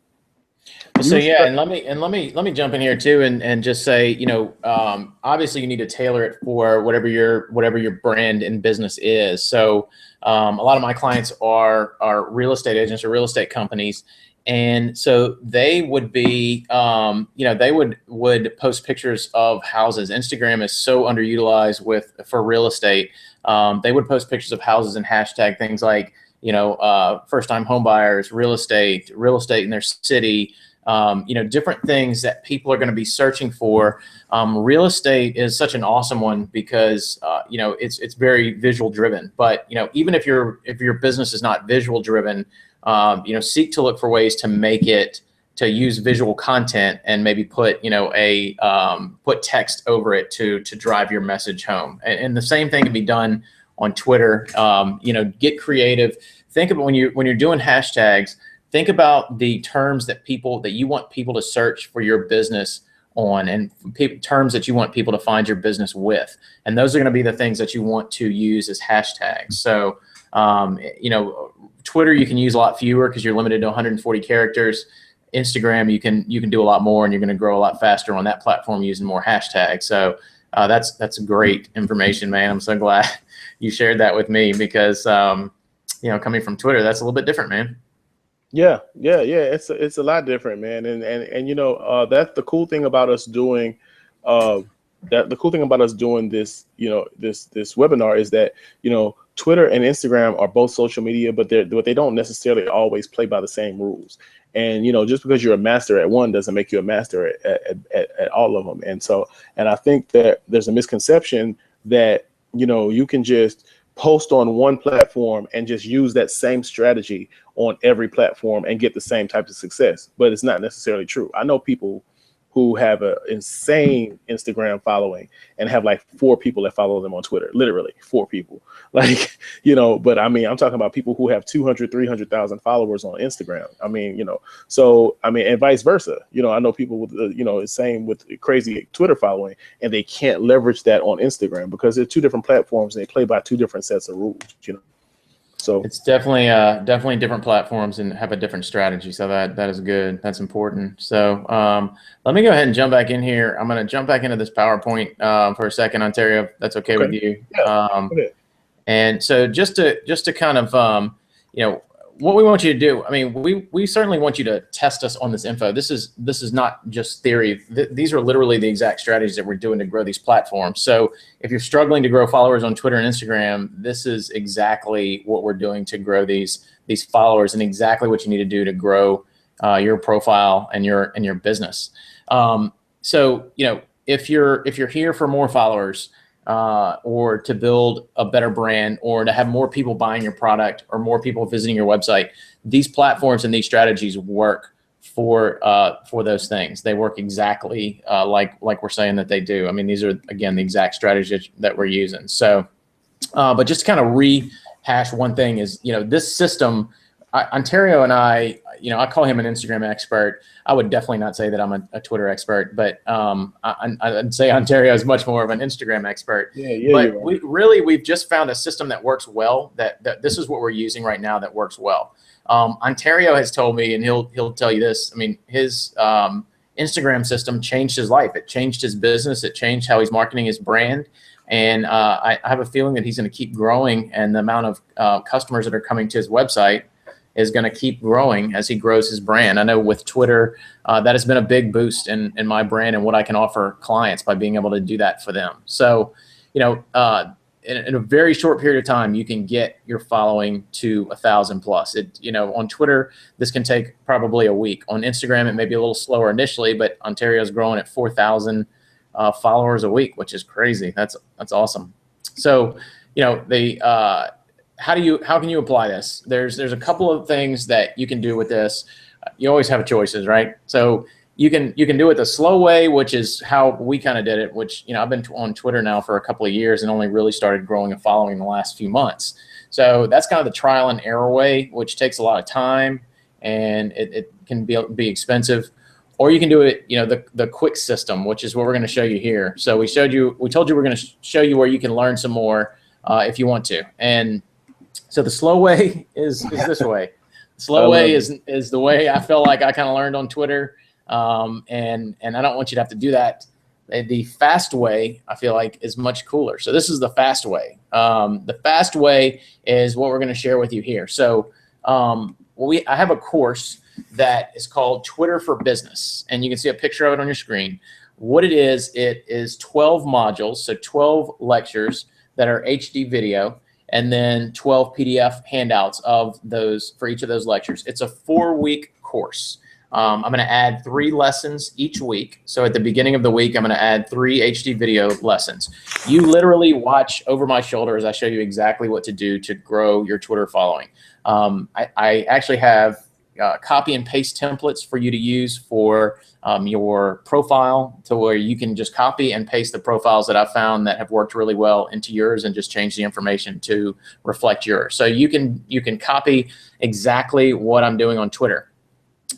yeah, and let me jump in here too, and just say, obviously you need to tailor it for whatever your brand and business is. So a lot of my clients are real estate agents or real estate companies, and so they would be, they would post pictures of houses. Instagram is so underutilized for real estate. They would post pictures of houses and hashtag things like, first-time home buyers, real estate in their city. Different things that people are going to be searching for. Real estate is such an awesome one because, it's very visual driven, but, even if your business is not visual driven, seek to look for ways to make it, to use visual content and maybe put, put text over it to drive your message home. And the same thing can be done on Twitter. Get creative. Think about when you're doing hashtags, think about the terms that you want people to search for your business on, and terms that you want people to find your business with. And those are going to be the things that you want to use as hashtags. So, Twitter, you can use a lot fewer because you're limited to 140 characters. Instagram, you can do a lot more, and you're going to grow a lot faster on that platform using more hashtags. So that's great information, man. I'm so glad you shared that with me because, coming from Twitter, that's a little bit different, man. Yeah. It's a lot different, man. And that's the cool thing about us doing this, this webinar is that, Twitter and Instagram are both social media, but they don't necessarily always play by the same rules. And, just because you're a master at one doesn't make you a master at all of them. And I think that there's a misconception that, you can just post on one platform and just use that same strategy on every platform and get the same type of success. But it's not necessarily true. I know people who have an insane Instagram following and have like 4 people that follow them on Twitter, literally 4 people. But I mean, I'm talking about people who have 200, 300,000 followers on Instagram. And vice versa. I know people with, the same with crazy Twitter following, and they can't leverage that on Instagram because they're 2 different platforms and they play by 2 different sets of rules, So it's definitely different platforms and have a different strategy. So that is good. That's important. So let me go ahead and jump back in here. I'm going to jump back into this PowerPoint for a second, Ontario. If that's okay with you. Yeah. And so just to kind of what we want you to do. I mean, we certainly want you to test us on this info. This is not just theory. These are literally the exact strategies that we're doing to grow these platforms. So if you're struggling to grow followers on Twitter and Instagram, this is exactly what we're doing to grow these followers, and exactly what you need to do to grow your profile and your business. So if you're here for more followers, or to build a better brand, or to have more people buying your product, or more people visiting your website, these platforms and these strategies work for those things. They work exactly like we're saying that they do. I mean, these are, again, the exact strategies that we're using. So, but just to kind of rehash one thing is, this system, Ontario and I call him an Instagram expert. I would definitely not say that I'm a Twitter expert, but I'd say Ontario is much more of an Instagram expert. Yeah. But we've just found a system that works well. That this is what we're using right now that works well. Ontario has told me, and he'll tell you this. I mean, his Instagram system changed his life. It changed his business. It changed how he's marketing his brand. And I have a feeling that he's going to keep growing, and the amount of customers that are coming to his website is going to keep growing as he grows his brand. I know with Twitter, that has been a big boost in my brand and what I can offer clients by being able to do that for them. So, in a very short period of time, you can get your following to 1,000 plus. On Twitter, this can take probably a week. On Instagram, it may be a little slower initially, but Ontario's growing at 4,000 followers a week, which is crazy. That's awesome. So, how can you apply this? There's a couple of things that you can do with this. You always have choices, right? So you can do it the slow way, which is how we kind of did it, which, I've been on Twitter now for a couple of years and only really started growing a following in the last few months. So that's kind of the trial and error way, which takes a lot of time, and it can be expensive. Or you can do it, the quick system, which is what we're going to show you here. So we told you we're going to show you where you can learn some more if you want to. And so the slow way is this way. The slow way is the way I feel like I kind of learned on Twitter, and I don't want you to have to do that. The fast way, I feel like, is much cooler. So this is the fast way. The fast way is what we're going to share with you here. So I have a course that is called Twitter for Business, and you can see a picture of it on your screen. What it is 12 modules, so 12 lectures that are HD video, and then 12 PDF handouts of those for each of those lectures. It's a 4-week course. I'm going to add 3 lessons each week. So at the beginning of the week, I'm going to add 3 HD video lessons. You literally watch over my shoulder as I show you exactly what to do to grow your Twitter following. I actually have copy and paste templates for you to use for your profile, to where you can just copy and paste the profiles that I've found that have worked really well into yours and just change the information to reflect yours. So you can copy exactly what I'm doing on Twitter.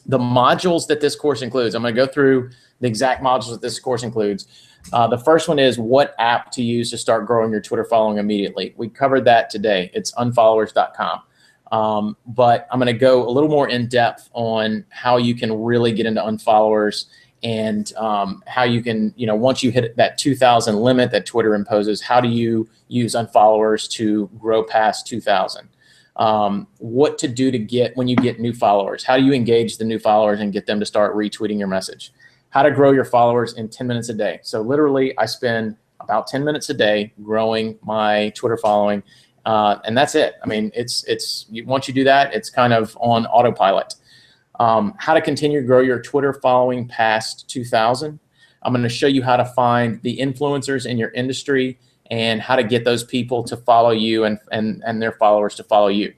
The modules that this course includes, I'm going to go through the exact modules that this course includes. The first one is what app to use to start growing your Twitter following immediately. We covered that today. It's unfollowers.com. But I'm going to go a little more in depth on how you can really get into unfollowers, and how you can, once you hit that 2,000 limit that Twitter imposes, how do you use unfollowers to grow past 2,000? What to do to get when you get new followers? How do you engage the new followers and get them to start retweeting your message? How to grow your followers in 10 minutes a day. So literally, I spend about 10 minutes a day growing my Twitter following. And that's it. I mean, once you do that, it's kind of on autopilot. How to continue to grow your Twitter following past 2,000. I'm going to show you how to find the influencers in your industry and how to get those people to follow you and their followers to follow you.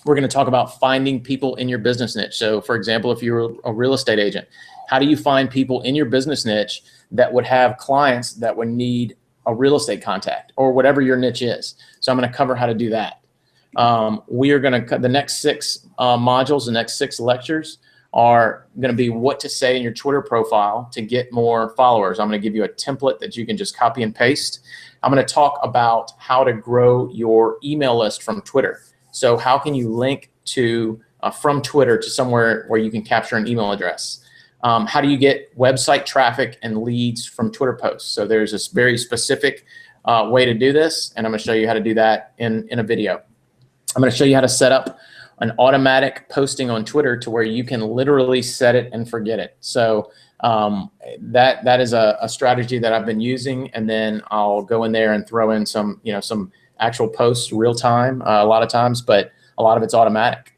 We're going to talk about finding people in your business niche. So, for example, if you're a real estate agent, how do you find people in your business niche that would have clients that would need a real estate contact, or whatever your niche is? So I'm going to cover how to do that. We are going to, the next 6 modules, the next 6 lectures are going to be what to say in your Twitter profile to get more followers. I'm going to give you a template that you can just copy and paste. I'm going to talk about how to grow your email list from Twitter. So how can you link to from Twitter to somewhere where you can capture an email address? How do you get website traffic and leads from Twitter posts? So there's this very specific way to do this, and I'm going to show you how to do that in a video. I'm going to show you how to set up an automatic posting on Twitter to where you can literally set it and forget it. So that is a strategy that I've been using, and then I'll go in there and throw in some actual posts real time a lot of times, but a lot of it's automatic.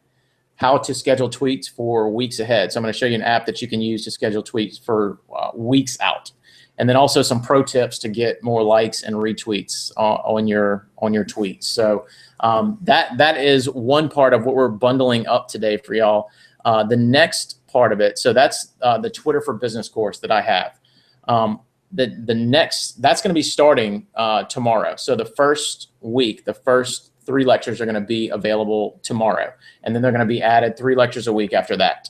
How to schedule tweets for weeks ahead. So I'm going to show you an app that you can use to schedule tweets for weeks out, and then also some pro tips to get more likes and retweets on your tweets. So that is one part of what we're bundling up today for y'all. The next part of it, so that's the Twitter for Business course that I have. The next, that's going to be starting tomorrow. So the first week, the first 3 lectures are going to be available tomorrow, and then they're going to be added 3 lectures a week after that.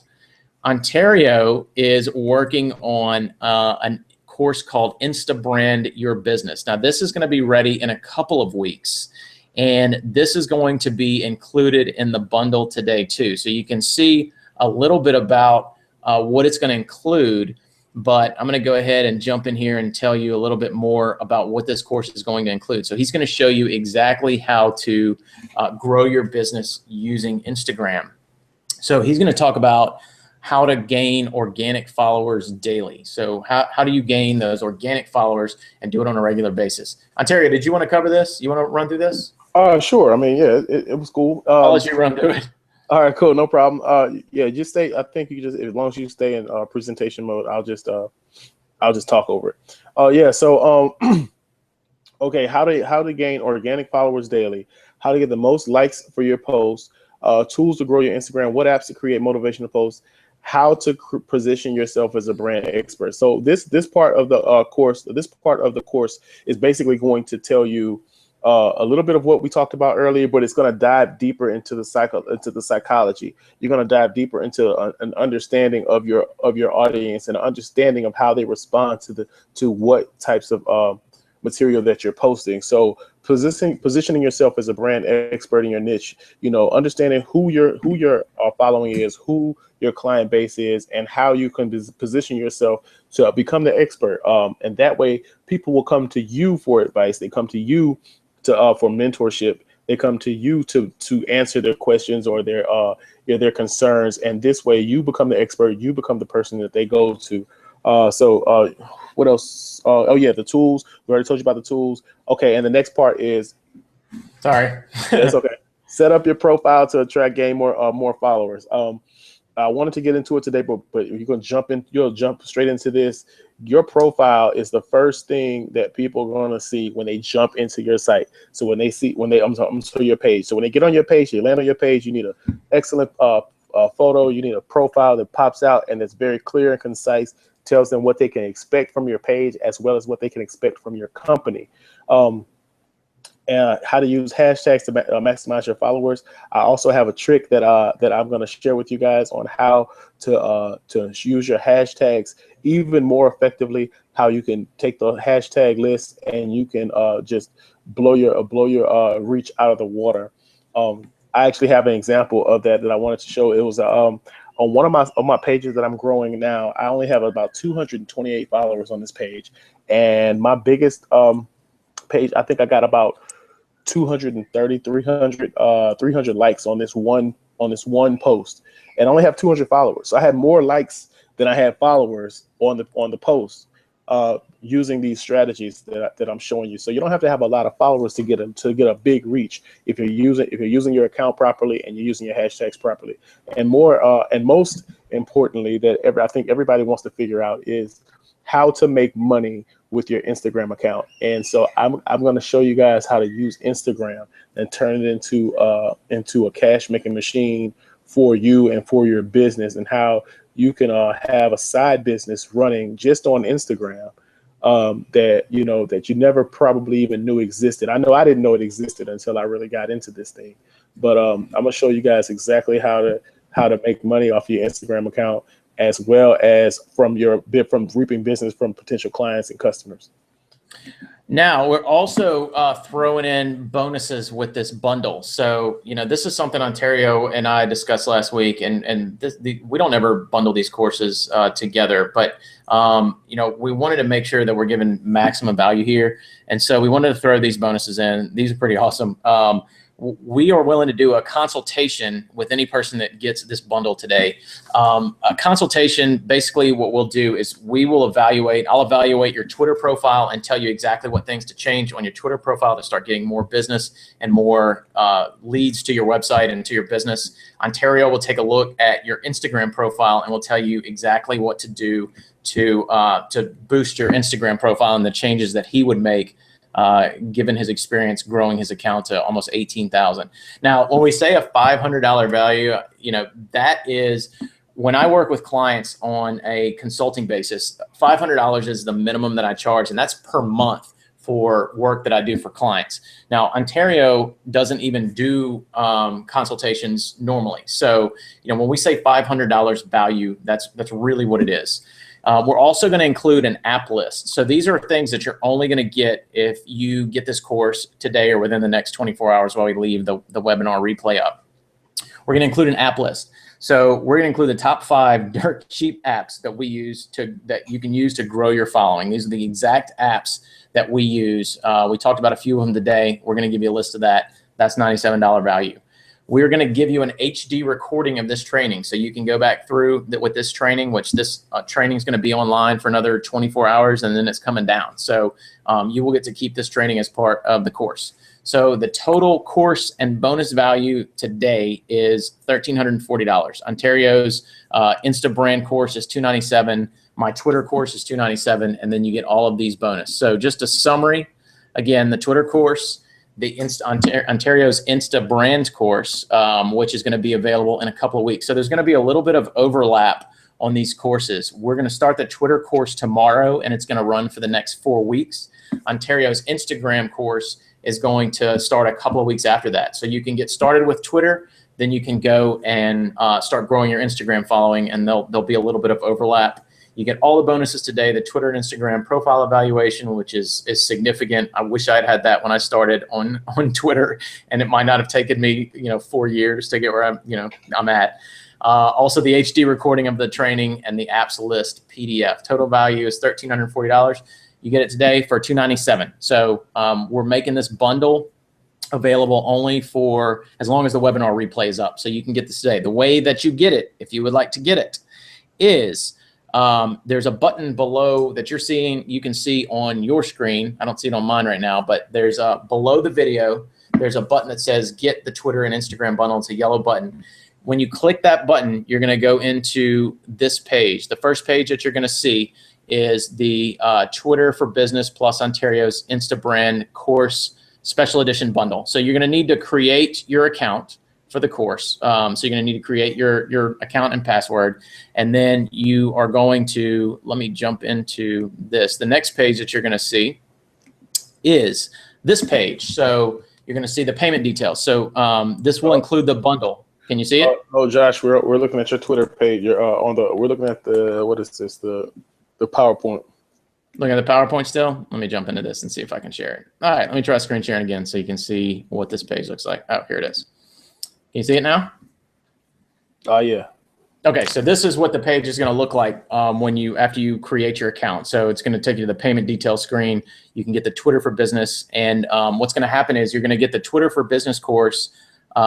Ontario is working on a course called Instabrand Your Business. Now, this is going to be ready in a couple of weeks, and this is going to be included in the bundle today too. So you can see a little bit about what it's going to include, but I'm going to go ahead and jump in here and tell you a little bit more about what this course is going to include. So he's going to show you exactly how to grow your business using Instagram. So he's going to talk about how to gain organic followers daily. So how do you gain those organic followers and do it on a regular basis? Ontario, did you want to cover this? You want to run through this? Sure. I mean, yeah, it was cool. I'll let you run through it. All right, cool, no problem. Yeah, just stay. I think you just, as long as you stay in presentation mode, I'll just talk over it. Yeah. So okay, how to gain organic followers daily, how to get the most likes for your posts, tools to grow your Instagram, what apps to create motivational posts, how to position yourself as a brand expert. So this part of the course, is basically going to tell you a little bit of what we talked about earlier, but it's going to dive deeper into the psychology. You're going to dive deeper into an understanding of your audience and an understanding of how they respond to what types of material that you're posting. So positioning yourself as a brand expert in your niche, understanding who your following is, who your client base is, and how you can position yourself to become the expert. And that way people will come to you for advice. They come to you for mentorship. They come to you to answer their questions or their concerns. And this way you become the expert, you become the person that they go to. What else? Oh yeah, the tools. We already told you about the tools. Okay, and the next part is, sorry. That's okay. Set up your profile to gain more followers. I wanted to get into it today, but you're gonna jump straight into this. Your profile is the first thing that people are gonna see when they jump into your site. So I'm sorry, your page. So when they get on your page, you land on your page, you need an excellent photo. You need a profile that pops out and it's very clear and concise. Tells them what they can expect from your page as well as what they can expect from your company. And how to use hashtags to maximize your followers. I also have a trick that I'm going to share with you guys on how to use your hashtags even more effectively. How you can take the hashtag list and you can just blow your reach out of the water. I actually have an example of that I wanted to show. It was on one of my pages that I'm growing now. I only have about 228 followers on this page, and my biggest page, I think I got about 230, 300 likes on this one post, and I only have 200 followers. So I had more likes than I had followers on the post using these strategies that I'm showing you. So you don't have to have a lot of followers to get a big reach if you're using your account properly and you're using your hashtags properly. And most importantly, I think everybody wants to figure out is how to make money with your Instagram account. And so I'm going to show you guys how to use Instagram and turn it into a cash making machine for you and for your business, and how you can have a side business running just on Instagram that you never probably even knew existed. I know I didn't know it existed until I really got into this thing. But I'm gonna show you guys exactly how to make money off your Instagram account, as well as from reaping business from potential clients and customers. Now we're also throwing in bonuses with this bundle. So, this is something Ontario and I discussed last week, and we don't ever bundle these courses together, but we wanted to make sure that we're giving maximum value here. And so we wanted to throw these bonuses in. These are pretty awesome. we are willing to do a consultation with any person that gets this bundle today. A consultation, basically what we'll do is I'll evaluate your Twitter profile and tell you exactly what things to change on your Twitter profile to start getting more business and more leads to your website and to your business. Ontario will take a look at your Instagram profile and will tell you exactly what to do to boost your Instagram profile and the changes that he would make, given his experience growing his account to almost 18,000. Now, when we say a $500 value, that is, when I work with clients on a consulting basis, $500 is the minimum that I charge, and that's per month for work that I do for clients. Now, Ontario doesn't even do consultations normally. So, when we say $500 value, that's really what it is. We're also going to include an app list. So these are things that you're only going to get if you get this course today or within the next 24 hours while we leave the webinar replay up. We're going to include an app list. So we're going to include the top 5 dirt cheap apps that we use that you can use to grow your following. These are the exact apps that we use. We talked about a few of them today. We're going to give you a list of that. That's $97 value. We're going to give you an HD recording of this training, so you can go back through with this training, which this training is going to be online for another 24 hours, and then it's coming down. So you will get to keep this training as part of the course. So the total course and bonus value today is $1,340. Ontario's Insta brand course is $297. My Twitter course is $297, and then you get all of these bonus. So just a summary, again, the Twitter course, the Ontario's Insta brand course, which is going to be available in a couple of weeks. So there's going to be a little bit of overlap on these courses. We're going to start the Twitter course tomorrow, and it's going to run for the next 4 weeks. Ontario's Instagram course is going to start a couple of weeks after that. So you can get started with Twitter, then you can go and start growing your Instagram following, and there'll be a little bit of overlap. You get all the bonuses today, the Twitter and Instagram profile evaluation, which is significant. I wish I had had that when I started on Twitter, and it might not have taken me 4 years to get where I'm at. Also, the HD recording of the training and the apps list PDF. Total value is $1,340. You get it today for $297. So we're making this bundle available only for as long as the webinar replay is up. So you can get this today. The way that you get it, if you would like to get it, is there's a button below that you can see on your screen. I don't see it on mine right now, but there's below the video, there's a button that says get the Twitter and Instagram bundle. It's a yellow button. When you click that button, you're going to go into this page. The first page that you're going to see is the Twitter for Business plus Ontario's Insta brand course special edition bundle. So you're going to need to create your account for the course. So you're going to need to create your account and password, and then you are going to, let me jump into this. The next page that you're going to see is this page. So you're going to see the payment details. So this will include the bundle. Can you see it? Oh, Josh, we're looking at your Twitter page. You're we're looking at what is this? The PowerPoint. Looking at the PowerPoint still? Let me jump into this and see if I can share it. All right, let me try screen sharing again so you can see what this page looks like. Oh, here it is. Can you see it now? Yeah. Okay, so this is what the page is going to look like after you create your account. So it's going to take you to the payment details screen. You can get the Twitter for Business, and what's going to happen is you're going to get the Twitter for Business course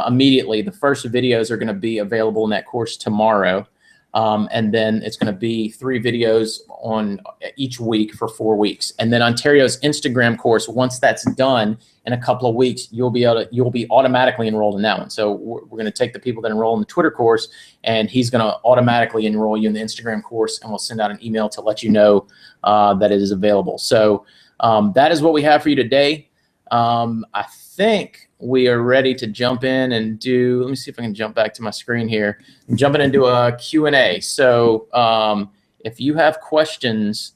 immediately. The first videos are going to be available in that course tomorrow, and then it's going to be 3 videos on each week for 4 weeks. And then Ontario's Instagram course, once that's done in a couple of weeks, you'll be automatically enrolled in that one. So we're going to take the people that enroll in the Twitter course, and he's going to automatically enroll you in the Instagram course, and we'll send out an email to let you know that it is available. So that is what we have for you today. I think we are ready to jump in and do, let me see if I can jump back to my screen here. I'm jumping into a Q&A. So if you have questions,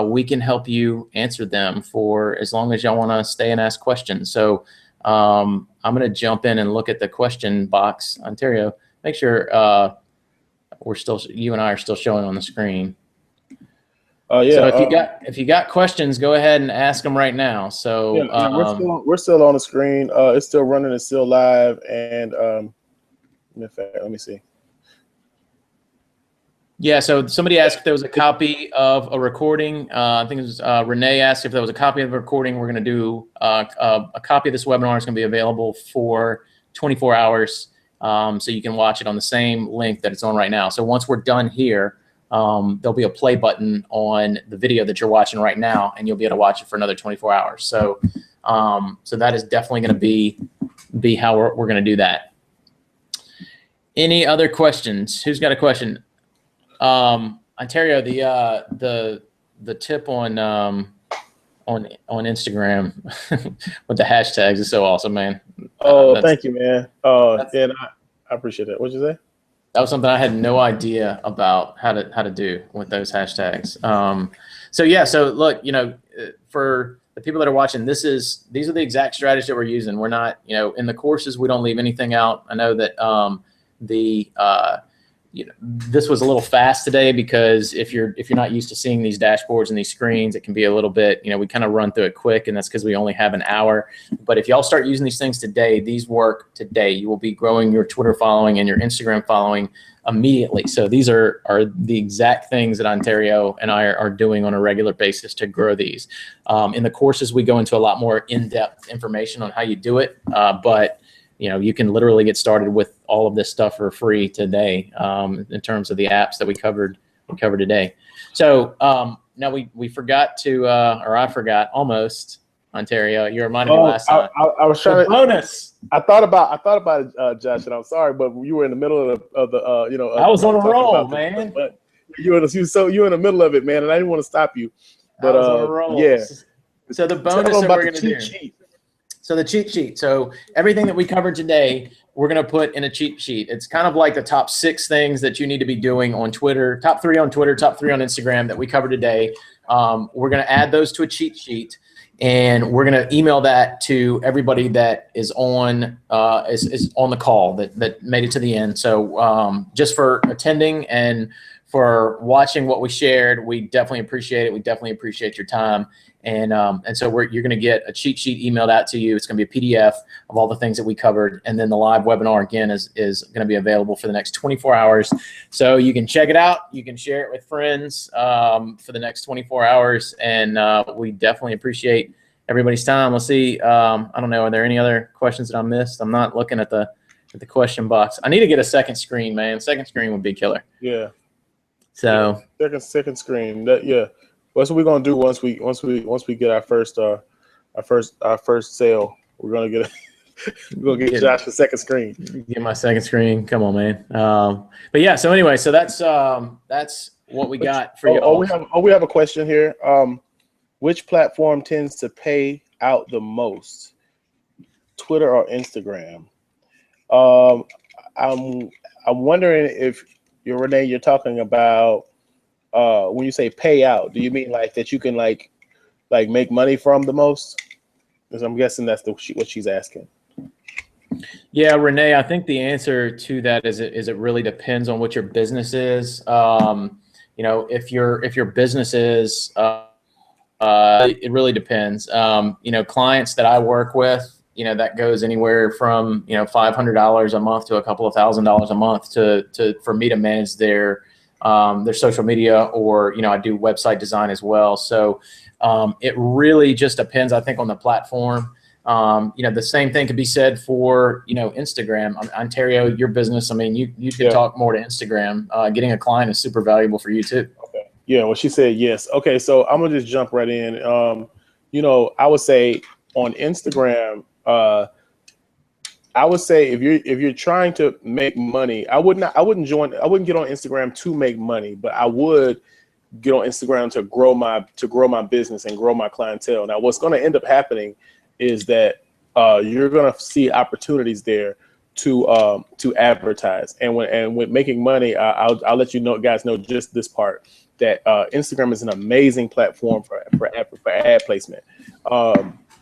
we can help you answer them for as long as y'all want to stay and ask questions. So I'm going to jump in and look at the question box. Ontario, make sure you and I are still showing on the screen. Yeah. So if you got questions, go ahead and ask them right now. So we're still on the screen. It's still running. It's still live. And in fact, let me see. Yeah, so somebody asked if there was a copy of a recording. I think it was Renee asked if there was a copy of a recording. We're going to do a copy of this webinar is going to be available for 24 hours. So you can watch it on the same link that it's on right now. So once we're done here, there'll be a play button on the video that you're watching right now, and you'll be able to watch it for another 24 hours. So, so that is definitely going to be how we're going to do that. Any other questions? Who's got a question? Ontario, the tip on Instagram with the hashtags is so awesome, man. Oh, thank you, man. Yeah, I appreciate that. What'd you say? That was something I had no idea about how to do with those hashtags. So yeah, so look, you know, for the people that are watching, these are the exact strategies that we're using. We're not, you know, in the courses, we don't leave anything out. I know that you know, this was a little fast today because if you're not used to seeing these dashboards and these screens, it can be a little bit, you know, we kind of run through it quick, and that's because we only have an hour. But if y'all start using these things today, these work today. You will be growing your Twitter following and your Instagram following immediately. So these are the exact things that Ontario and I are doing on a regular basis to grow these. In the courses, we go into a lot more in-depth information on how you do it, but you know, you can literally get started with all of this stuff for free today, in terms of the apps that we covered today. So now we forgot to, or I forgot almost, Ontario. You reminded me last time. I was trying to bonus. I thought about it, Josh, and I'm sorry, but you were in the middle of the you know. I was on a roll, man. But you were in the middle of it, man, and I didn't want to stop you. But I was on a roll. Yeah. So the bonus that we're going to do. So the cheat sheet. So everything that we covered today, we're going to put in a cheat sheet. It's kind of like the top 6 things that you need to be doing on Twitter, top 3 on Twitter, top 3 on Instagram that we covered today. We're going to add those to a cheat sheet, and we're going to email that to everybody that is on is on the call that made it to the end. So just for attending and for watching what we shared, we definitely appreciate it. We definitely appreciate your time. And so you're going to get a cheat sheet emailed out to you. It's going to be a PDF of all the things that we covered. And then the live webinar, again, is going to be available for the next 24 hours. So you can check it out. You can share it with friends for the next 24 hours. And we definitely appreciate everybody's time. Let's see. I don't know. Are there any other questions that I missed? I'm not looking at the question box. I need to get a second screen, man. Second screen would be killer. Yeah. So second screen. Yeah. What's what we're gonna do once we get our first sale? We're gonna get Josh the second screen. Get my second screen. Come on, man. But yeah. So anyway, so that's what we got for you. We have a question here. Which platform tends to pay out the most, Twitter or Instagram? I'm wondering if Renee, you're talking about. When you say pay out, do you mean like that you can like make money from the most? Because I'm guessing that's what she's asking. Yeah, Renee, I think the answer to that is it really depends on what your business is. You know, if your business is, it really depends. You know, clients that I work with, you know, that goes anywhere from, you know, $500 a month to a couple of $1,000s a month for me to manage their social media, or, you know, I do website design as well. So it really just depends, I think, on the platform. You know, the same thing could be said for, you know, Instagram. Ontario, your business, I mean, you can talk more to Instagram. Getting a client is super valuable for you too. Okay. Yeah, well, she said yes. Okay, so I'm gonna just jump right in. You know, I would say on Instagram, I would say if you're trying to make money, I wouldn't get on Instagram to make money, but I would get on Instagram to grow my business and grow my clientele. Now, what's going to end up happening is that you're going to see opportunities there to advertise, and with making money, I'll let you know, guys, know just this part, that Instagram is an amazing platform for ad placement.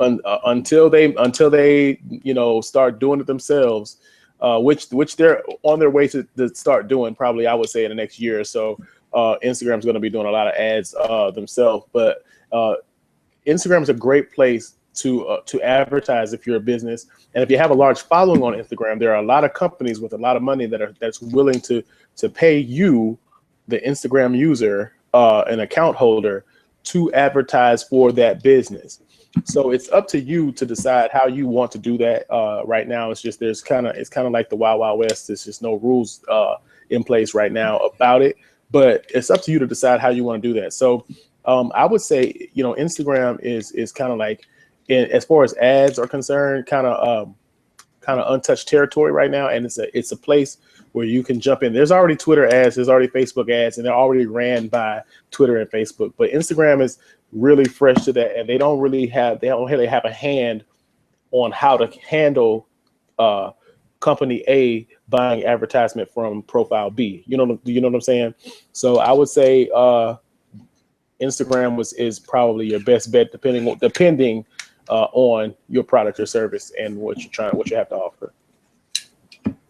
Until they you know, start doing it themselves, which they're on their way to start doing, probably I would say in the next year or so. Instagram's going to be doing a lot of ads themselves, but Instagram is a great place to advertise if you're a business, and if you have a large following on Instagram, there are a lot of companies with a lot of money that's willing to pay you the Instagram user, an account holder, to advertise for that business. So it's up to you to decide how you want to do that. Right now, it's just it's kind of like the Wild Wild West. There's just no rules in place right now about it, but it's up to you to decide how you want to do that. So I would say, Instagram is kind of like, as far as ads are concerned, kind of untouched territory right now, and it's a place where you can jump in. There's already Twitter ads, there's already Facebook ads, and they're already ran by Twitter and Facebook. But Instagram is really fresh to that, and they don't really have a hand on how to handle company A buying advertisement from profile B. You know what I'm saying? So I would say Instagram is probably your best bet, depending on your product or service and what you have to offer.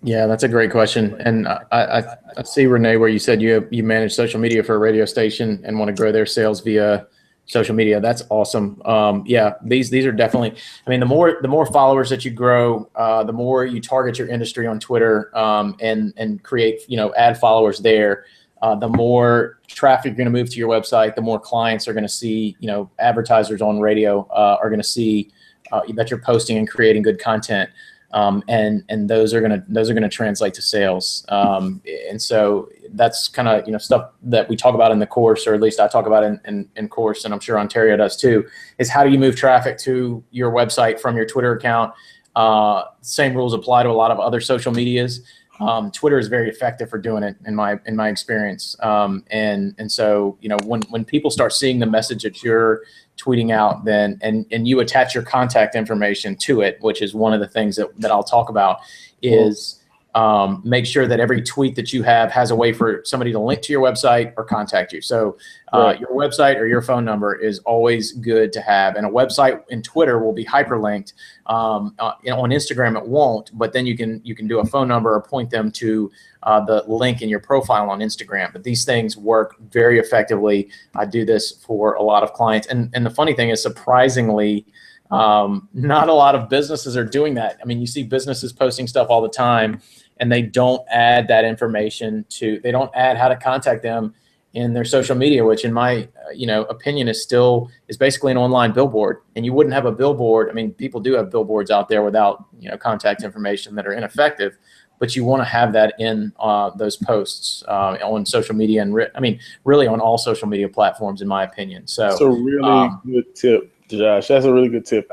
Yeah, that's a great question. And I see, Renee, where you said you manage social media for a radio station and want to grow their sales via social media. That's awesome. Yeah, these are definitely, I mean, the more followers that you grow, the more you target your industry on Twitter, and create, add followers there, the more traffic you're going to move to your website, the more clients are going to see, advertisers on radio are going to see that you're posting and creating good content. And those are gonna translate to sales. And so that's kind of, stuff that we talk about in the course, or at least I talk about in course, and I'm sure Ontario does too, is how do you move traffic to your website from your Twitter account? Same rules apply to a lot of other social medias. Twitter is very effective for doing it in my experience. And so, when people start seeing the message that you're tweeting out, then and you attach your contact information to it, which is one of the things that I'll talk about, is make sure that every tweet that you have has a way for somebody to link to your website or contact you. So your website or your phone number is always good to have, and a website in Twitter will be hyperlinked. On Instagram it won't, but then you can do a phone number or point them to the link in your profile on Instagram. But these things work very effectively. I do this for a lot of clients, and the funny thing is, surprisingly, not a lot of businesses are doing that. I mean, you see businesses posting stuff all the time, and they don't add that information they don't add how to contact them in their social media, which in my opinion is basically an online billboard. And you wouldn't have a billboard. I mean, people do have billboards out there without contact information that are ineffective, but you want to have that in those posts on social media, and really on all social media platforms, in my opinion. So it's a really good tip, Josh. That's a really good tip.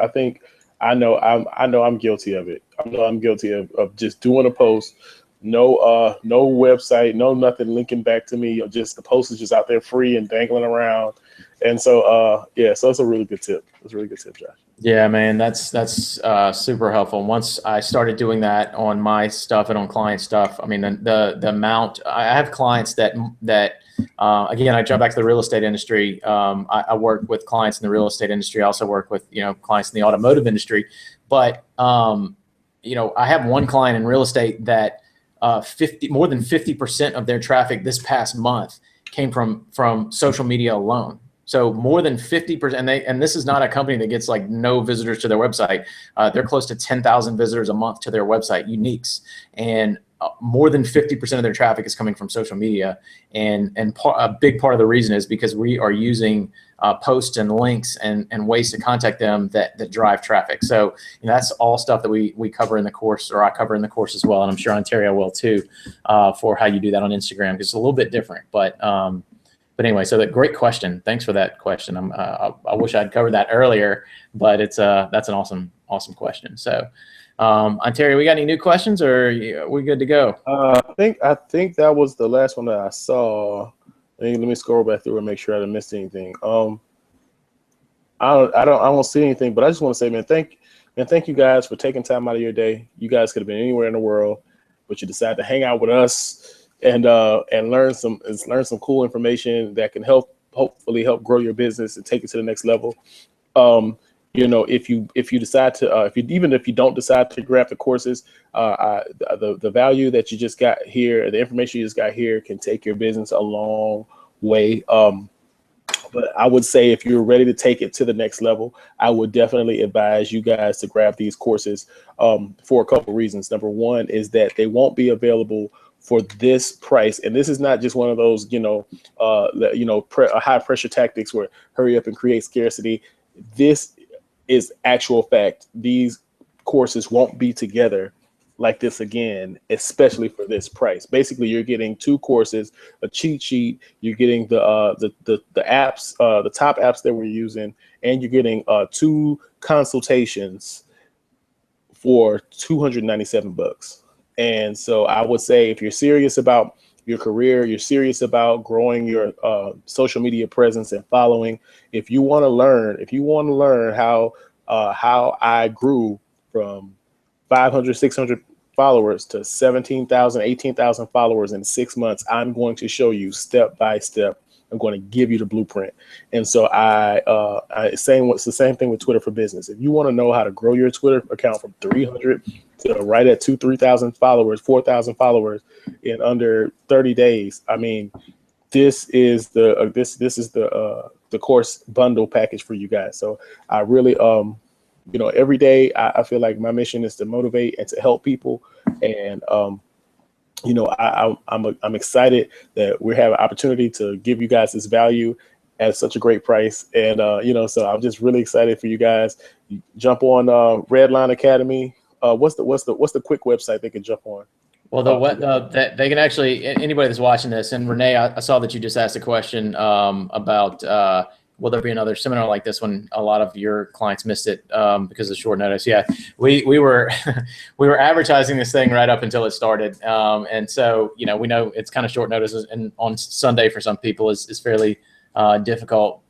I know I'm guilty of it. I know I'm guilty of just doing a post, no website, no nothing linking back to me, or just the post is just out there free and dangling around. And so so it's a really good tip. It's a really good tip, Josh. Yeah, man, that's super helpful. Once I started doing that on my stuff and on client stuff, I mean, the amount, I have clients that again, I jump back to the real estate industry. I work with clients in the real estate industry. I also work with, clients in the automotive industry. But, I have one client in real estate that more than 50% of their traffic this past month came from social media alone. So more than 50%, and this is not a company that gets like no visitors to their website. They're close to 10,000 visitors a month to their website, uniques, and more than 50% of their traffic is coming from social media. And a big part of the reason is because we are using posts and links and ways to contact them that drive traffic. So that's all stuff that we cover in the course, or I cover in the course as well, and I'm sure Ontario will too, for how you do that on Instagram, because it's a little bit different. But anyway, so great question. Thanks for that question. I wish I'd covered that earlier, but that's an awesome question. So, Ontario, we got any new questions, or are we good to go? I think that was the last one that I saw. Let me scroll back through and make sure I didn't miss anything. I don't see anything, but I just want to say, man, thank you guys for taking time out of your day. You guys could have been anywhere in the world, but you decided to hang out with us and learn some cool information that can hopefully help grow your business and take it to the next level. If you decide to, if you don't decide to grab the courses, the value that you just got here, the information you just got here, can take your business a long way. But I would say, if you're ready to take it to the next level, I would definitely advise you guys to grab these courses for a couple reasons. Number one is that they won't be available for this price. And this is not just one of those, high pressure tactics where hurry up and create scarcity. This is actual fact. These courses won't be together like this again, especially for this price. Basically, you're getting 2 courses, a cheat sheet. You're getting the apps, the top apps that we're using, and you're getting 2 consultations for $297. And so I would say, if you're serious about your career, you're serious about growing your social media presence and following, if you want to learn how I grew from 500, 600 followers to 17,000, 18,000 followers in 6 months, I'm going to show you step by step. I'm going to give you the blueprint. And so it's the same thing with Twitter for Business. If you want to know how to grow your Twitter account from 300 to right at 3,000 followers, 4,000 followers in under 30 days, I mean, this is the course bundle package for you guys. So I really, every day I feel like my mission is to motivate and to help people. And, I'm excited that we have an opportunity to give you guys this value at such a great price. And, so I'm just really excited for you guys. You jump on Redline Academy. What's the quick website they can jump on? Well, they can actually, anybody that's watching this, and Renee, I saw that you just asked a question about will there be another seminar like this one? A lot of your clients missed it because of short notice. Yeah, we were we were advertising this thing right up until it started, and so we know it's kind of short notice, and on Sunday for some people is fairly difficult.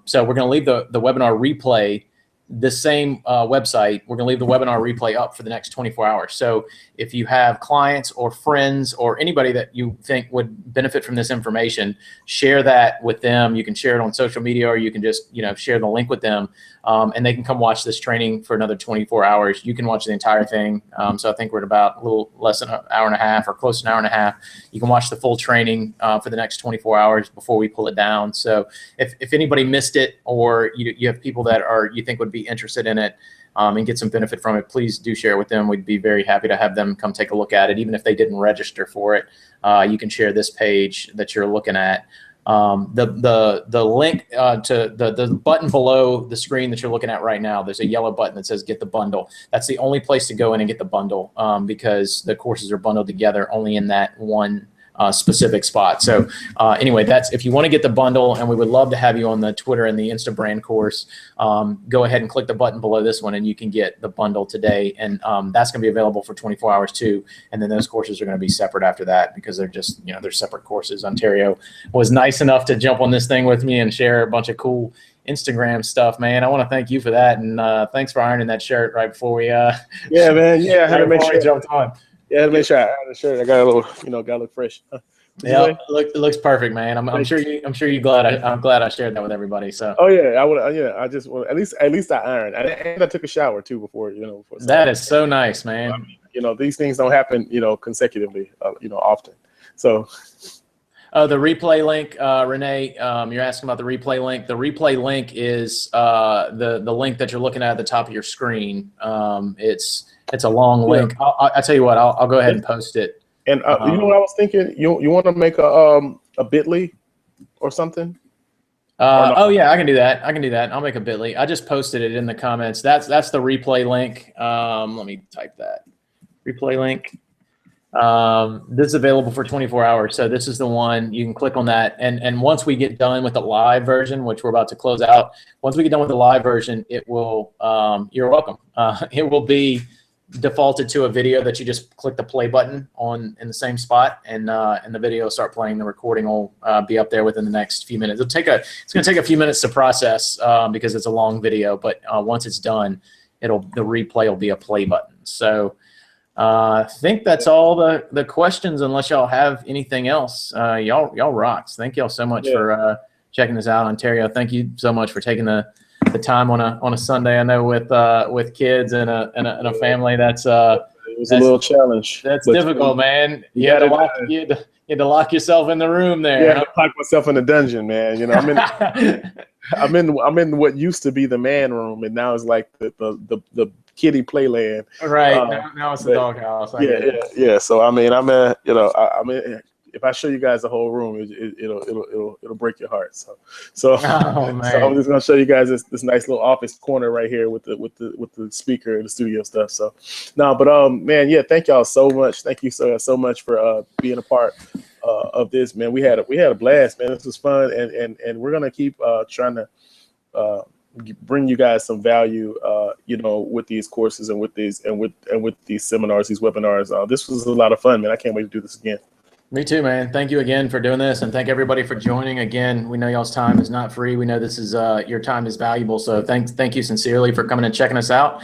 So we're going to leave the webinar replay. The same website, we're going to leave the webinar replay up for the next 24 hours. So if you have clients or friends or anybody that you think would benefit from this information, share that with them. You can share it on social media, or you can just share the link with them, and they can come watch this training for another 24 hours. You can watch the entire thing. So I think we're at about a little less than an hour and a half, or close to an hour and a half. You can watch the full training for the next 24 hours before we pull it down. So if anybody missed it, or you have people that you think would be interested in it and get some benefit from it, please do share it with them. We'd be very happy to have them come take a look at it. Even if they didn't register for it, you can share this page that you're looking at. The link to the button below the screen that you're looking at right now, there's a yellow button that says get the bundle. That's the only place to go in and get the bundle, because the courses are bundled together only in that one specific spot. So anyway, that's if you want to get the bundle, and we would love to have you on the Twitter and the Insta brand course, go ahead and click the button below this one, and you can get the bundle today. And that's going to be available for 24 hours too. And then those courses are going to be separate after that, because they're just, they're separate courses. Ontario was nice enough to jump on this thing with me and share a bunch of cool Instagram stuff, man. I want to thank you for that. And thanks for ironing that shirt right before we yeah, man. Yeah, I had to make sure jumped on. Yeah, I had to make sure I had a shirt. I got a little, got to look fresh. Yeah, it looks perfect, man. I'm sure you're glad. I'm glad I shared that with everybody. So. Oh yeah, I would. Yeah, I just want at least I ironed, and I took a shower too before. That is so nice, man. These things don't happen, consecutively, often. So. Oh, the replay link, Renee. You're asking about the replay link. The replay link is the link that you're looking at the top of your screen. It's a long link. I'll tell you what. I'll go ahead and post it. And you know what I was thinking? You want to make a Bitly or something? Oh yeah, I can do that. I'll make a Bitly. I just posted it in the comments. That's the replay link. Let me type that. Replay link. This is available for 24 hours. So this is the one. You can click on that. And once we get done with the live version, which we're about to close out, once we get done with the live version, it will, you're welcome. It will be defaulted to a video that you just click the play button on in the same spot, and the video will start playing. The recording will be up there within the next few minutes. It's going to take a few minutes to process because it's a long video, but once it's done, the replay will be a play button. So I think that's all the questions, unless y'all have anything else. Y'all rocks. Thank y'all so much for checking this out. Ontario, thank you so much for taking the time on a Sunday. I know with kids and a family, that's It was a little challenge. That's but, difficult, man. You had to lock yourself in the room there. Yeah, I locked myself in the dungeon, man. You know, I'm in what used to be the man room, and now it's like the kiddie playland. Right. Now it's the doghouse. Yeah. So I mean, I'm in. You know, I'm in. If I show you guys the whole room, it'll break your heart. So so I'm just gonna show you guys this nice little office corner right here with the speaker and the studio stuff. So no, but man, yeah, thank y'all so much. Thank you so much for being a part of this, man. We had a blast, man. This was fun, and we're gonna keep trying to bring you guys some value, you know, with these courses and with these seminars, these webinars. This was a lot of fun, man. I can't wait to do this again. Me too, man. Thank you again for doing this, and thank everybody for joining. Again, we know y'all's time is not free. We know this is your time is valuable, so thank you sincerely for coming and checking us out.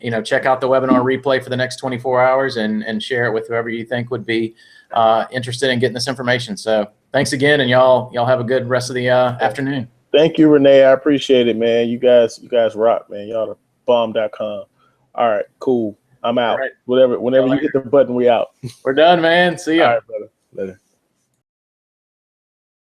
You know, check out the webinar replay for the next 24 hours and share it with whoever you think would be interested in getting this information. So thanks again, and y'all have a good rest of the afternoon. Thank you, Renee. I appreciate it, man. You guys rock, man. Y'all the bomb.com. All right, cool. I'm out. Right. Whenever you hit the button, we out. We're done, man. See ya. All right, brother. Later.